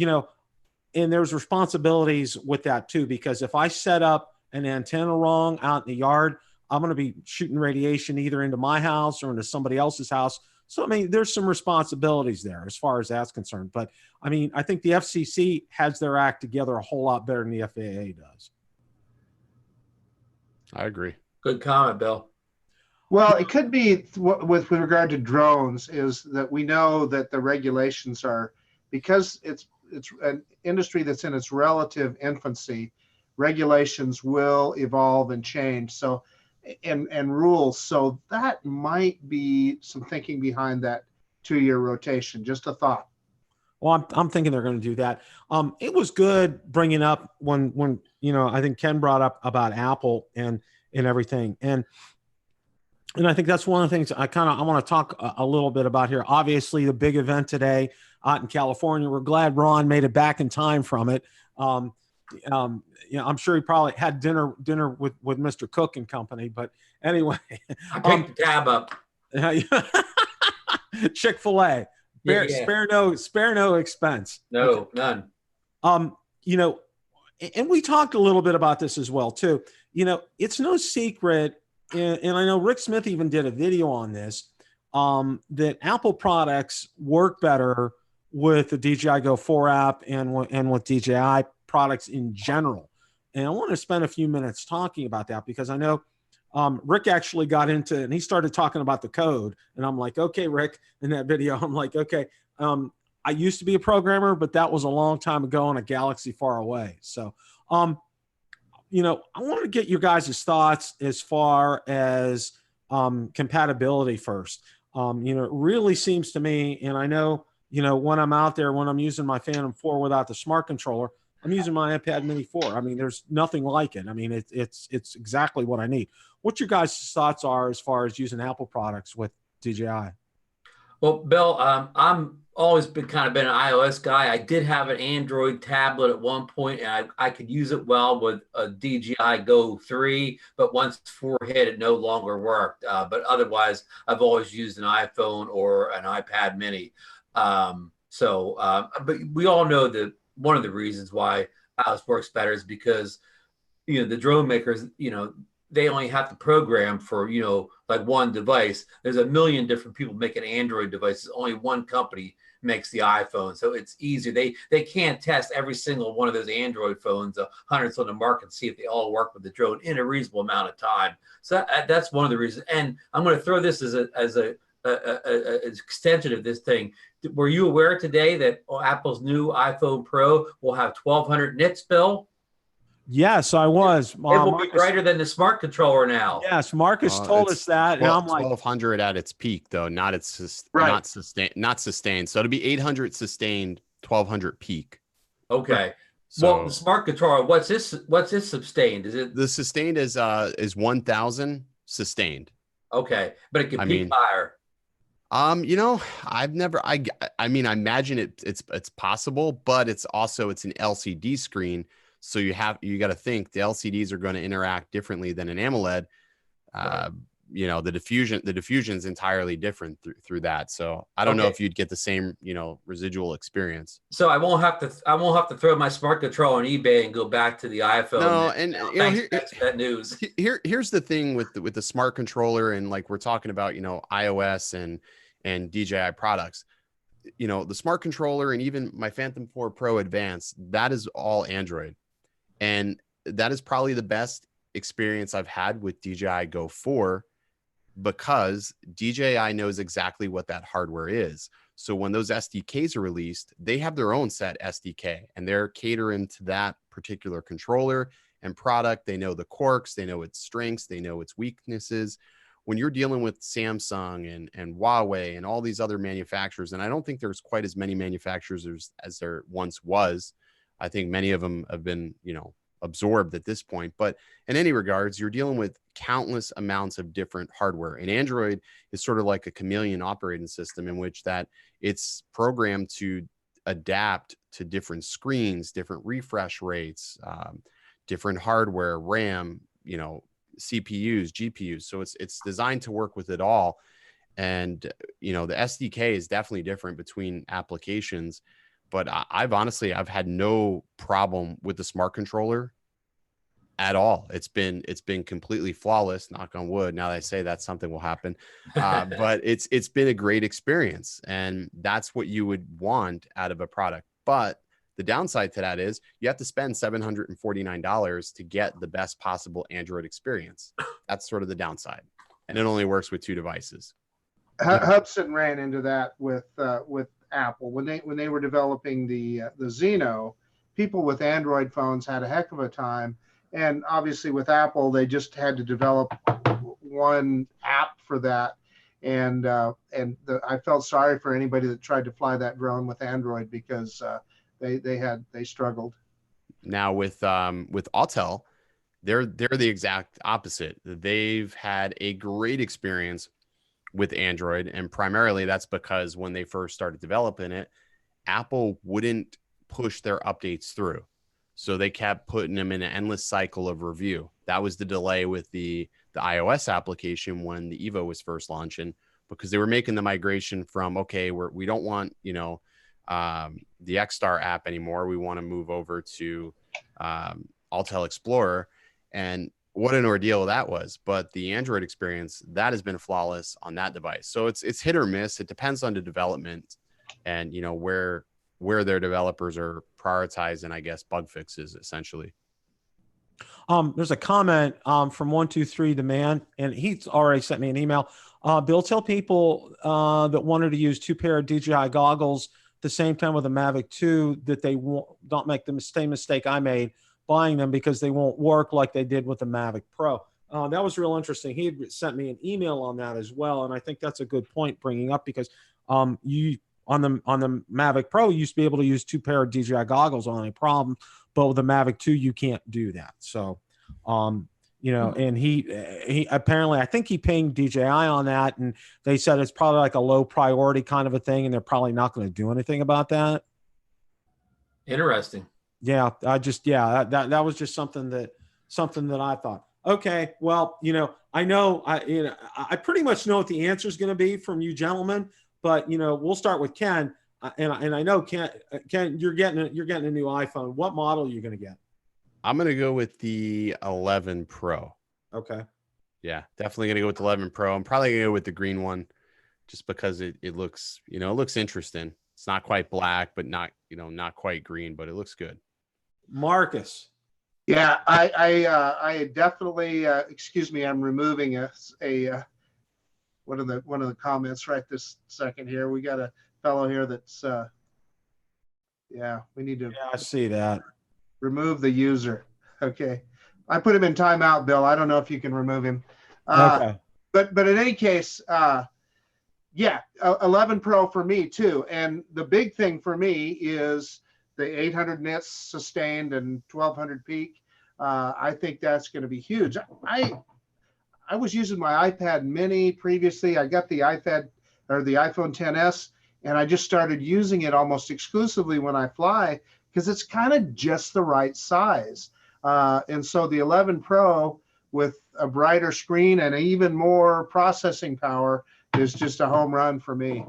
and there's responsibilities with that too, because if I set up an antenna wrong out in the yard, I'm going to be shooting radiation either into my house or into somebody else's house. So, I mean, there's some responsibilities there as far as that's concerned. But I mean, I think the FCC has their act together a whole lot better than the FAA does. I agree. Good comment, Bill. Well, it could be with regard to drones is that we know that the regulations are, because it's an industry that's in its relative infancy, regulations will evolve and change. So, and rules. So that might be some thinking behind that 2-year rotation. Just a thought. Well, I'm thinking they're going to do that. It was good bringing up when I think Ken brought up about Apple and everything, and I think that's one of the things I want to talk a little bit about here. Obviously, the big event today out in California. We're glad Ron made it back in time from it. I'm sure he probably had dinner with Mr. Cook and company. But anyway, I picked the tab up. Chick-fil-A. Spare no expense. No, none. And we talked a little bit about this as well too. It's no secret, and I know Rick Smith even did a video on this, that Apple products work better with the DJI Go 4 app and with DJI products in general. And I want to spend a few minutes talking about that because I know Rick actually got into it and he started talking about the code. And I'm like, okay, Rick, in that video, I'm like, okay, I used to be a programmer, but that was a long time ago in a galaxy far away. So, I want to get your guys' thoughts as far as compatibility first. It really seems to me, and I know, when I'm out there, when I'm using my Phantom 4 without the smart controller, I'm using my iPad Mini 4. I mean, there's nothing like it. I mean, it's exactly what I need. What your guys' thoughts are as far as using Apple products with DJI? Well, Bill, I'm always been an iOS guy. I did have an Android tablet at one point, and I could use it well with a DJI Go 3, but once 4 hit, it no longer worked. But otherwise, I've always used an iPhone or an iPad Mini. But we all know that one of the reasons why iOS works better is because, the drone makers, they only have to program for, like one device. There's a million different people making Android devices. Only one company makes the iPhone. So it's easier. They can't test every single one of those Android phones, hundreds on the market, and see if they all work with the drone in a reasonable amount of time. So that's one of the reasons. And I'm going to throw this as an extension of this thing. Were you aware today that Apple's new iPhone Pro will have 1,200 nits, Bill? Yes, I was. It will be brighter than the smart controller now. Yes, Marcus told us that, and I'm like 1,200 at its peak, though, not sustained. So it'll be 800 sustained, 1,200 peak. Okay. So, well, the smart controller, what's this sustained? Is it the sustained is 1,000 sustained? Okay, but it can peak higher. I've never. I mean, I imagine it's possible, but it's an LCD screen. So you got to think the LCDs are going to interact differently than an AMOLED. Right. The diffusion is entirely different through that. So I don't know if you'd get the same, residual experience. So I won't have to throw my smart controller on eBay and go back to the iPhone. No, and thanks for that news. Here's the thing with the smart controller, and like we're talking about, iOS and DJI products. The smart controller and even my Phantom 4 Pro Advanced, that is all Android. And that is probably the best experience I've had with DJI Go 4 because DJI knows exactly what that hardware is. So when those SDKs are released, they have their own set SDK and they're catering to that particular controller and product. They know the quirks, they know its strengths, they know its weaknesses. When you're dealing with Samsung and Huawei and all these other manufacturers, and I don't think there's quite as many manufacturers as there once was. I think many of them have been, absorbed at this point. But in any regards, you're dealing with countless amounts of different hardware. And Android is sort of like a chameleon operating system in which that it's programmed to adapt to different screens, different refresh rates, different hardware, RAM, CPUs, GPUs. So it's designed to work with it all. And, you know, the SDK is definitely different between applications, but I've had no problem with the smart controller at all. It's been completely flawless, knock on wood. Now that I say that, something will happen. But it's been a great experience, and that's what you would want out of a product. But the downside to that is you have to spend $749 to get the best possible Android experience. That's sort of the downside. And it only works with 2 devices. Hudson ran into that with Apple when they were developing the Zino. People with Android phones had a heck of a time, and obviously with Apple they just had to develop one app for that. And I felt sorry for anybody that tried to fly that drone with Android, because they struggled. Now with Autel, they're the exact opposite. They've had a great experience with Android, and primarily that's because when they first started developing it, Apple wouldn't push their updates through. So they kept putting them in an endless cycle of review. That was the delay with the iOS application when the Evo was first launching, because they were making the migration from, okay, we don't want, you know, the X-Star app anymore. We want to move over to Autel Explorer. And what an ordeal that was. But the Android experience, that has been flawless on that device. So it's hit or miss. It depends on the development and, you know, where their developers are prioritizing, I guess, bug fixes essentially. There's a comment from 123 Demand, and he's already sent me an email. Bill, tell people that wanted to use 2 pair of DJI goggles at the same time with a Mavic 2 that they don't make the same mistake I made buying them, because they won't work like they did with the Mavic Pro. That was real interesting. He had sent me an email on that as well, and I think that's a good point bringing up, because you on the Mavic Pro you used to be able to use 2 pair of DJI goggles on a problem, but with the Mavic 2 you can't do that. So you know, and he apparently, I think he pinged DJI on that, and they said it's probably like a low priority kind of a thing, and they're probably not going to do anything about that. Interesting. Yeah, that was just something that I thought. Okay, well, you know, I pretty much know what the answer is going to be from you gentlemen, but you know, we'll start with Ken, and I know Ken, you're getting a new iPhone. What model are you going to get? I'm going to go with the 11 Pro. Okay. Yeah, definitely going to go with the 11 Pro. I'm probably going to go with the green one, just because it looks, you know, it looks interesting. It's not quite black, but not quite green, but it looks good. Marcus. Yeah, I definitely excuse me, I'm removing a one of the comments right this second here. We got a fellow here that's we need to I see that. Remove the user. Okay. I put him in timeout, Bill. I don't know if you can remove him. Okay. But in any case, 11 Pro for me too. And the big thing for me is the 800 nits sustained and 1200 peak. I think that's going to be huge. I was using my iPad mini previously. I got the iPhone XS, and I just started using it almost exclusively when I fly, because it's kind of just the right size. And so the 11 Pro with a brighter screen and even more processing power is just a home run for me.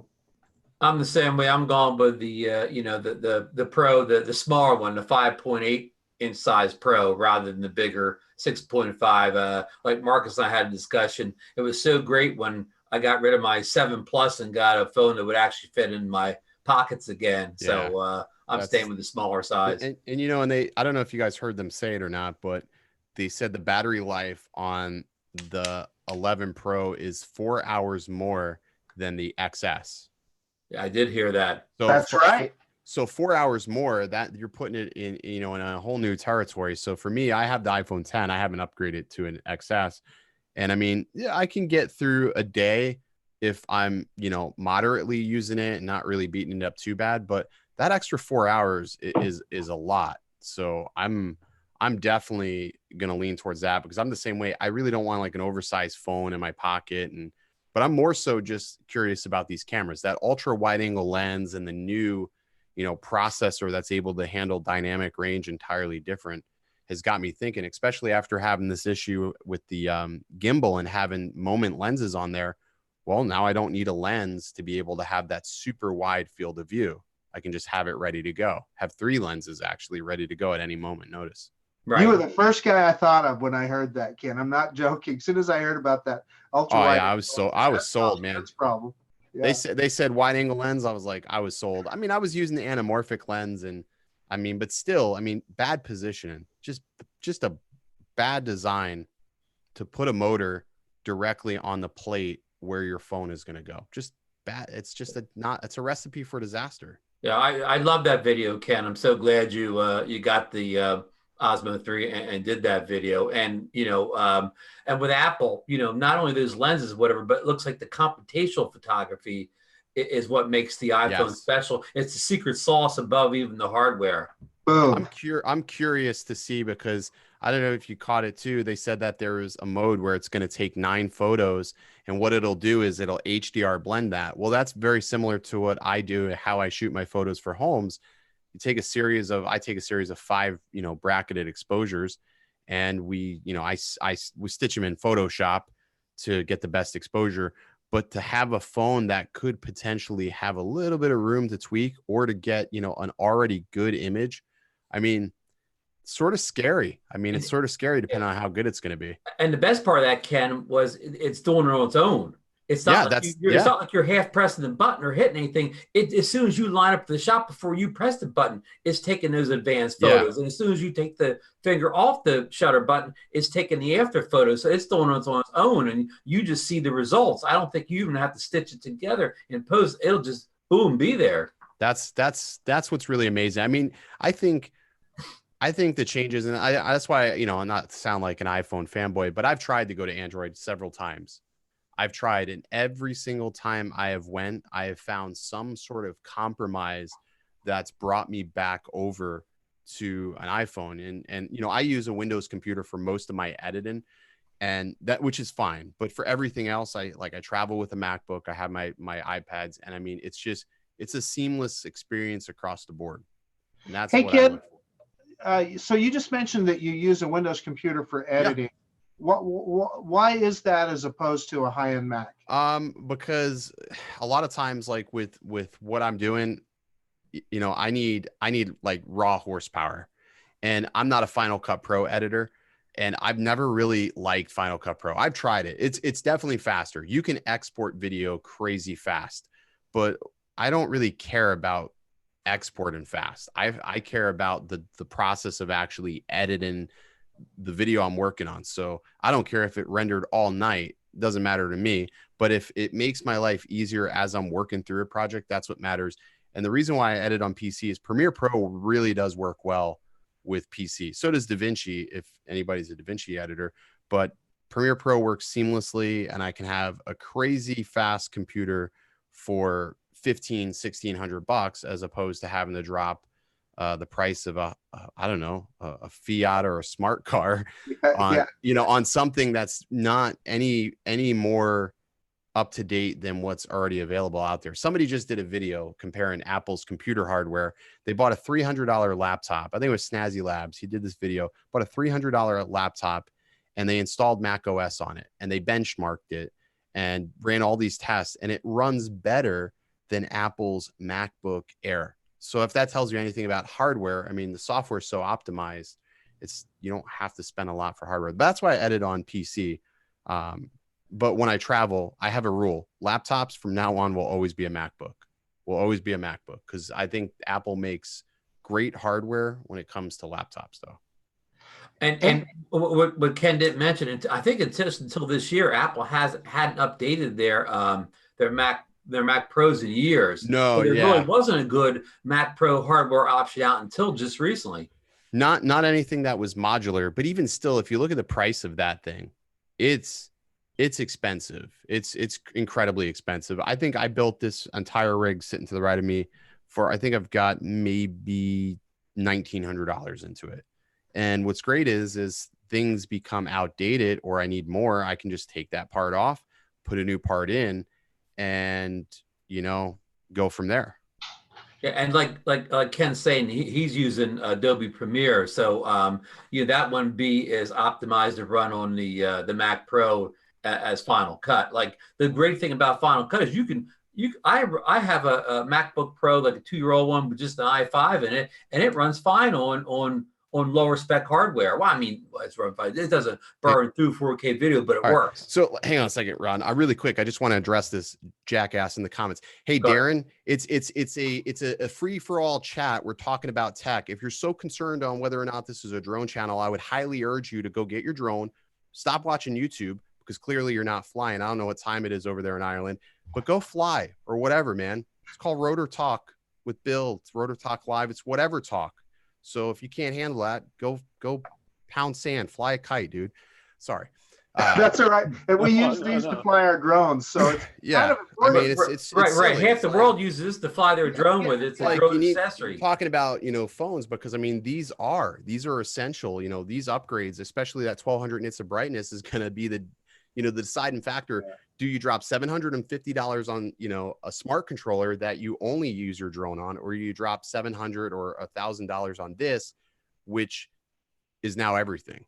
I'm the same way. I'm going with the the Pro, the smaller one, the 5.8 inch size Pro, rather than the bigger 6.5. Like Marcus and I had a discussion. It was so great when I got rid of my 7 Plus and got a phone that would actually fit in my pockets again. Yeah. So I'm staying with the smaller size. And you know, and I don't know if you guys heard them say it or not, but they said the battery life on the 11 Pro is 4 hours more than the XS. Yeah, I did hear that. So that's right. So 4 hours more, that you're putting it in, you know, in a whole new territory. So for me, I have the iPhone 10. I haven't upgraded to an XS. And I mean, yeah, I can get through a day if I'm, you know, moderately using it and not really beating it up too bad. But that extra 4 hours is a lot. So I'm definitely going to lean towards that, because I'm the same way. I really don't want like an oversized phone in my pocket. But I'm more so just curious about these cameras, that ultra wide angle lens and the new, you know, processor that's able to handle dynamic range entirely different. has got me thinking, especially after having this issue with the gimbal and having moment lenses on there. Well, now I don't need a lens to be able to have that super wide field of view. I can just have it ready to go. Have 3 lenses actually ready to go at any moment notice. Right. You were the first guy I thought of when I heard that, Ken. I'm not joking. As soon as I heard about that ultra wide, I was sold, man. That's problem. Yeah. They said wide angle lens. I was like, I was sold. I mean, I was using the anamorphic lens, and I mean, but still, I mean, bad positioning, just a bad design to put a motor directly on the plate where your phone is going to go. Just bad. It's just it's a recipe for disaster. Yeah, I love that video, Ken. I'm so glad you got the Osmo 3 and did that video. And and with Apple, not only those lenses, whatever, but it looks like the computational photography is what makes the iPhone special. It's the secret sauce above even the hardware. Boom. I'm curious to see, because I don't know if you caught it too. They said that there is a mode where it's going to take 9 photos, and what it'll do is it'll HDR blend that. Well, that's very similar to what I do, how I shoot my photos for homes. I take a series of 5, bracketed exposures, and we stitch them in Photoshop to get the best exposure. But to have a phone that could potentially have a little bit of room to tweak or to get, an already good image, I mean, sort of scary. I mean, it's sort of scary depending on how good it's going to be. And the best part of that, Ken, was it's doing it on its own. It's not it's not like you're half pressing the button or hitting anything. As soon as you line up the shot before you press the button, it's taking those advanced photos. And as soon as you take the finger off the shutter button, it's taking the after photos. So it's doing it on its own, and you just see the results. I don't think you even have to stitch it together in post. It'll just boom, be there. That's what's really amazing. I mean, I think the changes, and that's why, I'm not sound like an iPhone fanboy, but I've tried to go to Android several times. I've tried, and every single time I have found some sort of compromise that's brought me back over to an iPhone. And I use a Windows computer for most of my editing, and which is fine. But for everything else, I travel with a MacBook. I have my iPads, and I mean, it's a seamless experience across the board. And that's what Ken, so you just mentioned that you use a Windows computer for editing. Yeah. Why is that as opposed to a high-end Mac? Because a lot of times, like with what I'm doing, I need like raw horsepower, and I'm not a Final Cut Pro editor, and I've never really liked Final Cut Pro. I've tried it. It's definitely faster. You can export video crazy fast, but I don't really care about exporting fast. I care about the process of actually editing the video I'm working on. So I don't care if it rendered all night, doesn't matter to me. But if it makes my life easier as I'm working through a project, that's what matters. And the reason why I edit on PC is Premiere Pro really does work well with PC. So does DaVinci, if anybody's a DaVinci editor, but Premiere Pro works seamlessly, and I can have a crazy fast computer for $1,600 as opposed to having to drop the price of a Fiat or a smart car on, on something that's not any more up to date than what's already available out there. Somebody just did a video comparing Apple's computer hardware. They bought a $300 laptop. I think it was Snazzy Labs. He did this video, bought a $300 laptop, and they installed Mac OS on it, and they benchmarked it and ran all these tests, and it runs better than Apple's MacBook Air. So if that tells you anything about hardware, I mean, the software is so optimized, you don't have to spend a lot for hardware. That's why I edit on PC. But when I travel, I have a rule. Laptops from now on will always be a MacBook. Will always be a MacBook, because I think Apple makes great hardware when it comes to laptops, though. And what Ken didn't mention, I think until this year, Apple hadn't updated their Mac Pros in years. No, so there really wasn't a good Mac Pro hardware option out until just recently. Not anything that was modular, but even still, if you look at the price of that thing, it's expensive. It's incredibly expensive. I think I built this entire rig sitting to the right of me for, I think I've got maybe $1,900 into it. And what's great is things become outdated, or I need more, I can just take that part off, put a new part in, and go from there. Yeah, and like Ken's saying, he's using Adobe Premiere, so that one B is optimized to run on the Mac Pro as Final Cut. Like the great thing about Final Cut is I have a MacBook Pro, like a 2-year-old one with just an i5 in it, and it runs fine on lower spec hardware. Well, I mean, it's run fine. It doesn't burn through 4K video, but it works. So hang on a second, Ron. I really quick. I just want to address this jackass in the comments. Hey, Go Darren, it's a free for all chat. We're talking about tech. If you're so concerned on whether or not this is a drone channel, I would highly urge you to go get your drone. Stop watching YouTube because clearly you're not flying. I don't know what time it is over there in Ireland, but go fly or whatever, man. It's called Rotor Talk with Bill. It's Rotor Talk Live. It's whatever talk. So if you can't handle that, go pound sand, fly a kite, dude. Sorry. That's all right. And we use these to fly our drones. So it's yeah, kind of I mean, important. it's right. silly. Half the world uses this to fly their drone with. It's a drone accessory. You're talking about, phones, because I mean, these are essential. These upgrades, especially that 1200 nits of brightness, is going to be the deciding factor. Yeah. Do you drop $750 on, a smart controller that you only use your drone on, or you drop $700 or $1,000 on this, which is now everything?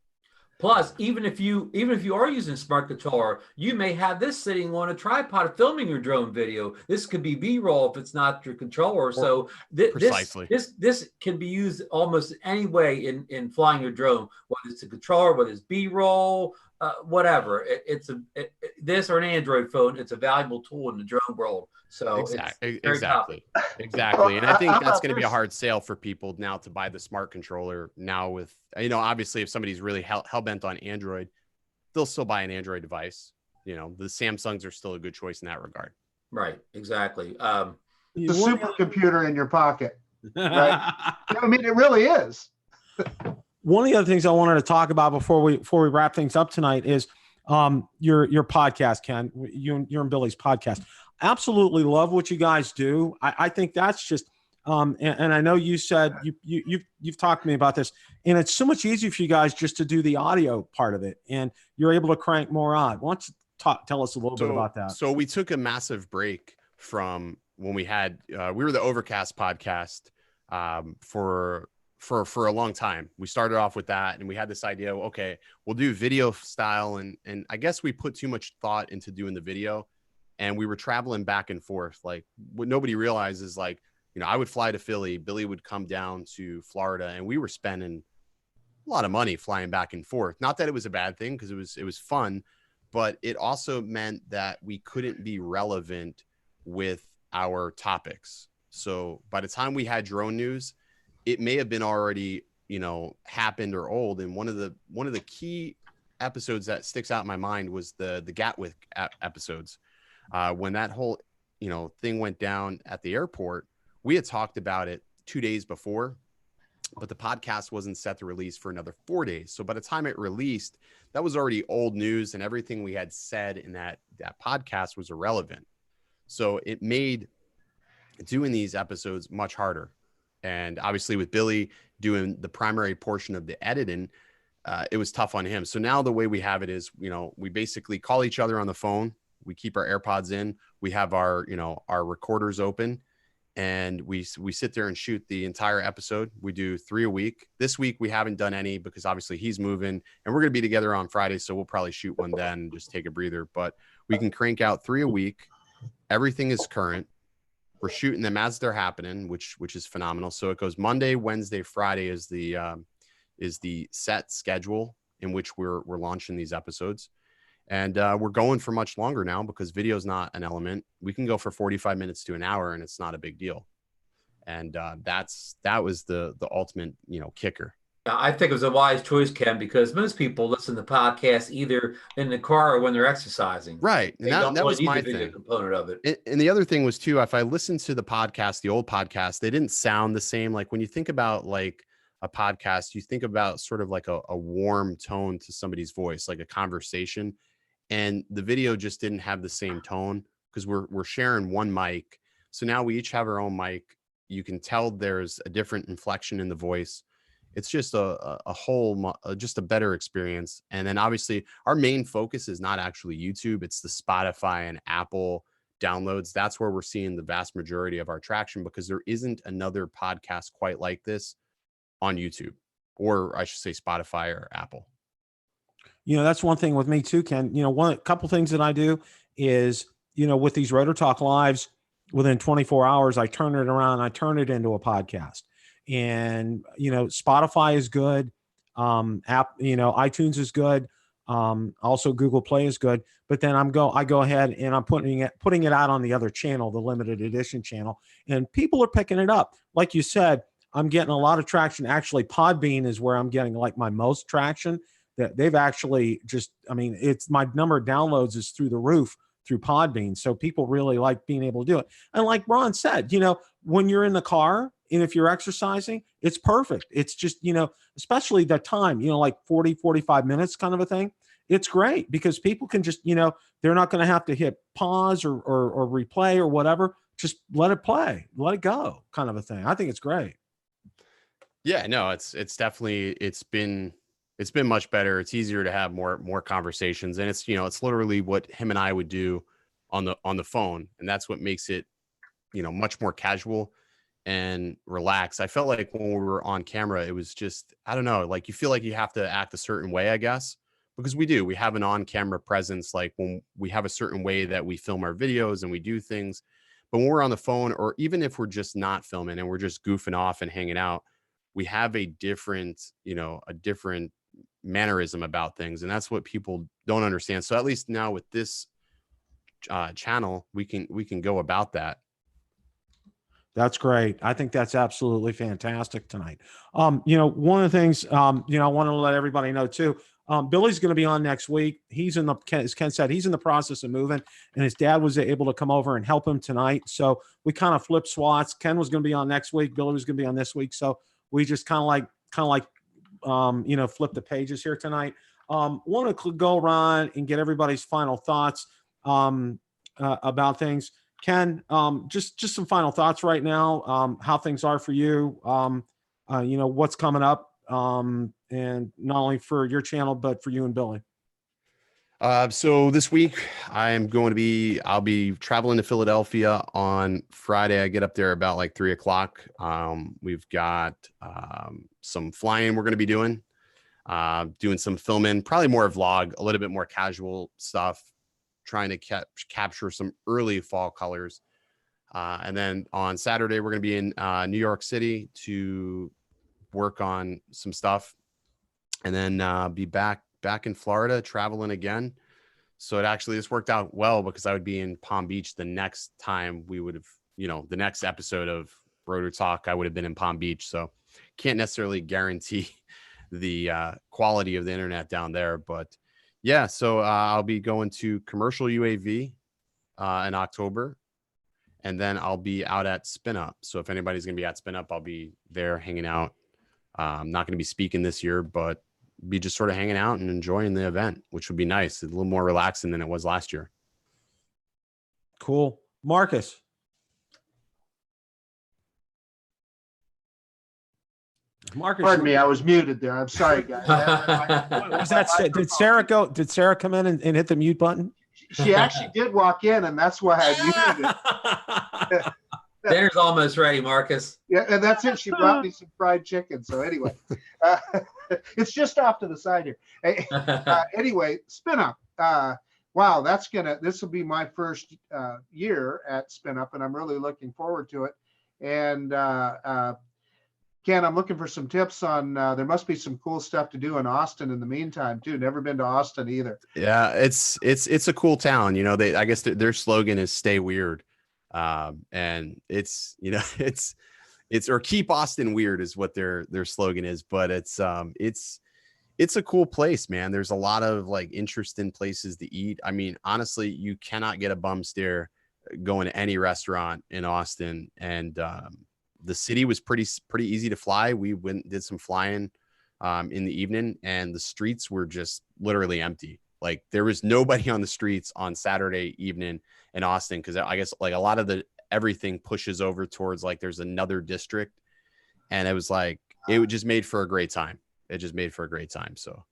Plus, even if you are using a smart controller, you may have this sitting on a tripod filming your drone video. This could be B-roll if it's not your controller. So this can be used almost any way in flying your drone, whether it's a controller, whether it's B-roll, whatever. This or an Android phone, it's a valuable tool in the drone world. So exactly. And I think that's going to be a hard sale for people now to buy the smart controller now with, obviously if somebody's really hell-bent on Android, they'll still buy an Android device. The Samsungs are still a good choice in that regard. Right. Exactly. The supercomputer in your pocket. Right? I mean, it really is. One of the other things I wanted to talk about before we wrap things up tonight is your podcast, Ken. You and Billy's podcast. Absolutely love what you guys do. I think that's just and I know you said you've talked to me about this, and it's so much easier for you guys just to do the audio part of it, and you're able to crank more on. Why don't you tell us a little bit about that? So we took a massive break from when we had we were the Overcast podcast for a long time. We started off with that, and we had this idea, okay, we'll do video style, and I guess we put too much thought into doing the video, and we were traveling back and forth. Like, what nobody realizes, like, I would fly to Philly, Billy would come down to Florida, and we were spending a lot of money flying back and forth. Not that it was a bad thing, because it was fun, but it also meant that we couldn't be relevant with our topics. So by the time we had drone news, it may have been already, happened or old. And one of the key episodes that sticks out in my mind was the Gatwick episodes. When that whole, thing went down at the airport, we had talked about it 2 days before, but the podcast wasn't set to release for another 4 days. So by the time it released, that was already old news, and everything we had said in that podcast was irrelevant. So it made doing these episodes much harder. And obviously with Billy doing the primary portion of the editing, it was tough on him. So now the way we have it is, we basically call each other on the phone. We keep our AirPods in. We have our recorders open, and we sit there and shoot the entire episode. We do 3 a week. This week we haven't done any because obviously he's moving, and we're going to be together on Friday. So we'll probably shoot one then and just take a breather, but we can crank out 3 a week. Everything is current. We're shooting them as they're happening, which is phenomenal. So it goes Monday, Wednesday, Friday is the set schedule in which we're launching these episodes. And we're going for much longer now because video is not an element. We can go for 45 minutes to an hour, and it's not a big deal. And that was the ultimate, kicker. I think it was a wise choice, Ken, because most people listen to podcasts either in the car or when they're exercising. Right. And that was my thing. Component of it. And the other thing was too, if I listened to the podcast, the old podcast, they didn't sound the same. Like when you think about like a podcast, you think about sort of like a warm tone to somebody's voice, like a conversation. And the video just didn't have the same tone because we're sharing one mic. So now we each have our own mic. You can tell there's a different inflection in the voice. It's just just a better experience. And then obviously our main focus is not actually YouTube. It's the Spotify and Apple downloads. That's where we're seeing the vast majority of our traction, because there isn't another podcast quite like this on YouTube, or I should say Spotify or Apple. That's one thing with me too, Ken. A couple things that I do is, with these Rotor Talk lives, within 24 hours, I turn it around, I turn it into a podcast. And, Spotify is good. iTunes is good. Also Google Play is good, but then I go ahead and I'm putting it out on the other channel, the limited edition channel, and people are picking it up. Like you said, I'm getting a lot of traction. Actually, Podbean is where I'm getting like my most traction. That they've actually it's my number of downloads is through the roof through Podbean. So people really like being able to do it. And like Ron said, when you're in the car and if you're exercising, it's perfect. It's just, especially the time, like 40, 45 minutes kind of a thing. It's great because people can just, they're not going to have to hit pause or replay or whatever. Just let it play, let it go kind of a thing. I think it's great. Yeah, no, it's definitely, it's been much better. It's easier to have more conversations, and it's literally what him and I would do on the phone, and that's what makes it much more casual and relaxed. I felt like when we were on camera, it was just, I don't know, like you feel like you have to act a certain way, I guess, because we have an on-camera presence. Like when we have a certain way that we film our videos and we do things, but when we're on the phone, or even if we're just not filming and we're just goofing off and hanging out, we have a different mannerism about things, and that's what people don't understand. So at least now with this channel, we can go about that. That's great. I think that's absolutely fantastic tonight. One of the things I want to let everybody know too, Billy's going to be on next week. He's as Ken said, he's in the process of moving, and his dad was able to come over and help him tonight. So we kind of flipped swats. Ken was going to be on next week, Billy was going to be on this week, so we just kind of like flip the pages here tonight. Want to go around and get everybody's final thoughts about things. Ken, just some final thoughts right now, how things are for you, what's coming up, and not only for your channel, but for you and Billy. So this week I'll be traveling to Philadelphia on Friday. I get up there about like 3:00. We've got some flying we're going to be doing some filming, probably more vlog, a little bit more casual stuff, trying to capture some early fall colors. And then on Saturday, we're going to be in New York City to work on some stuff, and then be back in Florida traveling again. So this worked out well because I would be in Palm Beach the next time we would have, the next episode of Rotor Talk, I would have been in Palm Beach. So can't necessarily guarantee the quality of the internet down there, but yeah. So I'll be going to commercial UAV in October, and then I'll be out at Spin Up. So if anybody's going to be at Spin Up, I'll be there hanging out. I'm not going to be speaking this year, but be just sort of hanging out and enjoying the event, which would be nice. It's a little more relaxing than it was last year. Cool. Marcus. Pardon me, I was muted there. I'm sorry, guys. Was that did Sarah come in and hit the mute button? She actually did walk in, and that's why I muted it. Dinner's almost ready, Marcus. Yeah, and that's it. She brought me some fried chicken. So anyway, it's just off to the side here. Anyway, Spin Up. Wow, this will be my first year at Spin Up, and I'm really looking forward to it. And Ken, I'm looking for some tips on, there must be some cool stuff to do in Austin in the meantime too. Never been to Austin either. Yeah, it's a cool town. I guess their slogan is "Stay Weird." And it's or keep Austin weird is what their slogan is, but it's a cool place, man. There's a lot of like interesting places to eat. I mean, honestly, you cannot get a bum stare going to any restaurant in Austin. And the city was pretty easy to fly. We did some flying in the evening, and the streets were just literally empty. Like there was nobody on the streets on Saturday evening in Austin, because I guess like a lot of everything pushes over towards like there's another district, and it was like it just made for a great time. It just made for a great time. So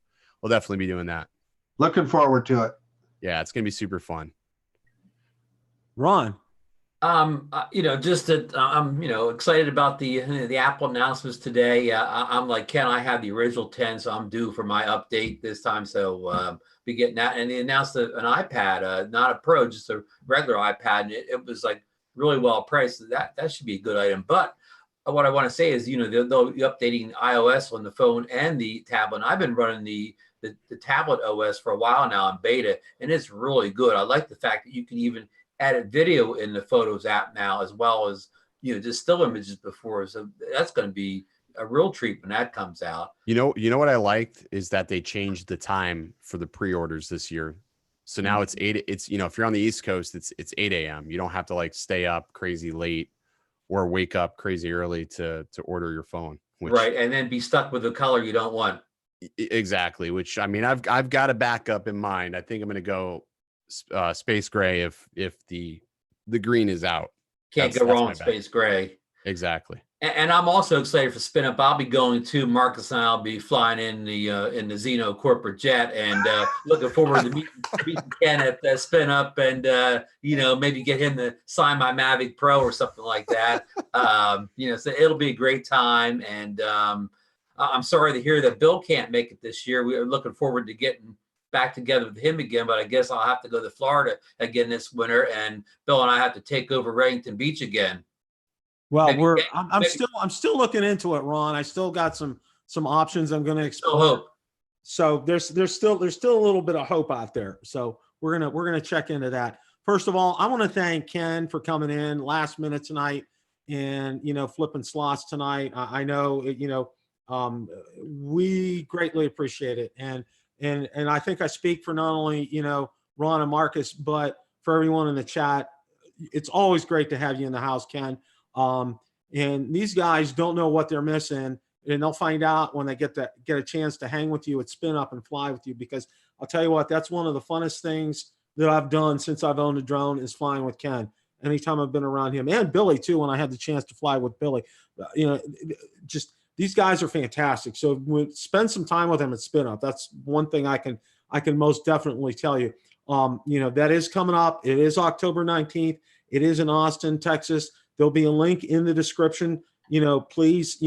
we'll definitely be doing that. Looking forward to it. Yeah, it's gonna be super fun. Ron. Just that I'm, excited about the Apple announcements today. I'm like Ken, I have the original 10, so I'm due for my update this time. So be getting that. And they announced an iPad, not a Pro, just a regular iPad, and it was like really well priced. So that should be a good item. But what I want to say is, they'll be updating iOS on the phone and the tablet. And I've been running the tablet OS for a while now in beta, and it's really good. I like the fact that you can even added video in the Photos app now, as well as just still images before. So that's going to be a real treat when that comes out. You know what I liked is that they changed the time for the pre-orders this year. So now it's 8. It's if you're on the East Coast, it's 8 a.m. You don't have to like stay up crazy late or wake up crazy early to order your phone. Right, and then be stuck with the color you don't want. Exactly. Which I mean, I've got a backup in mind. I think I'm going to go space gray if the green is out. Can't go wrong with space gray. Exactly. And I'm also excited for Spin Up. I'll be going to Marcus, and I'll be flying in the Zeno corporate jet, and looking forward to meeting Ken at Spin Up, and maybe get him to sign my Mavic Pro or something like that. So it'll be a great time. And I'm sorry to hear that Bill can't make it this year. We are looking forward to getting back together with him again, but I guess I'll have to go to Florida again this winter, and Bill and I have to take over Reddington Beach again. Well, I'm still looking into it, Ron. I still got some options I'm going to explore. Hope. So there's still a little bit of hope out there. So we're gonna check into that. First of all, I want to thank Ken for coming in last minute tonight and flipping slots tonight. I know we greatly appreciate it, and I think I speak for not only Ron and Marcus, but for everyone in the chat. It's always great to have you in the house, Ken. And these guys don't know what they're missing, and they'll find out when they get a chance to hang with you at Spin Up and fly with you. Because I'll tell you what, that's one of the funnest things that I've done since I've owned a drone is flying with Ken. Anytime I've been around him, and Billy too, when I had the chance to fly with Billy, just these guys are fantastic. So spend some time with them at Spin Up. That's one thing I can most definitely tell you. That is coming up. It is October 19th. It is in Austin, Texas. There'll be a link in the description. Please,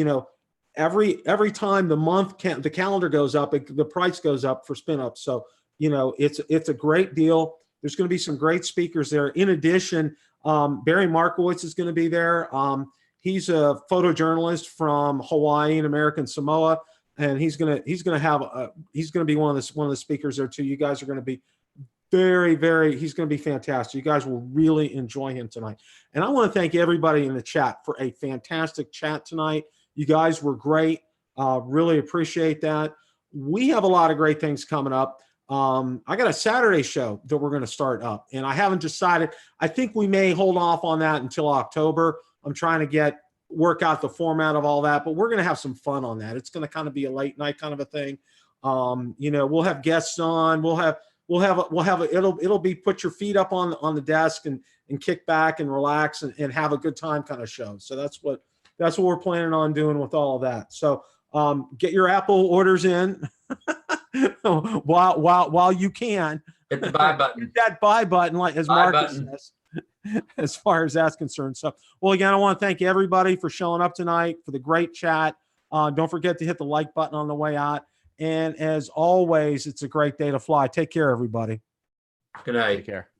every time the calendar goes up, the price goes up for Spin Up. So, it's a great deal. There's going to be some great speakers there. In addition, Barry Markowitz is going to be there. He's a photojournalist from Hawaii and American Samoa, and he's going to be one of the speakers there too. You guys are going to be he's going to be fantastic. You guys will really enjoy him tonight. And I want to thank everybody in the chat for a fantastic chat tonight. You guys were great. Really appreciate that. We have a lot of great things coming up. I got a Saturday show that we're going to start up, and I haven't decided. I think we may hold off on that until October. I'm trying to work out the format of all that, but we're going to have some fun on that. It's going to kind of be a late night kind of a thing. We'll have guests on. It'll be put your feet up on the desk and kick back and relax and have a good time kind of show. So that's what we're planning on doing with all of that. So get your Apple orders in while you can. Hit the buy button. Hit that buy button, like as Marcus says, as far as that's concerned. So, well, again, I want to thank everybody for showing up tonight, for the great chat. Don't forget to hit the like button on the way out. And as always, it's a great day to fly. Take care, everybody. Good night. Take care.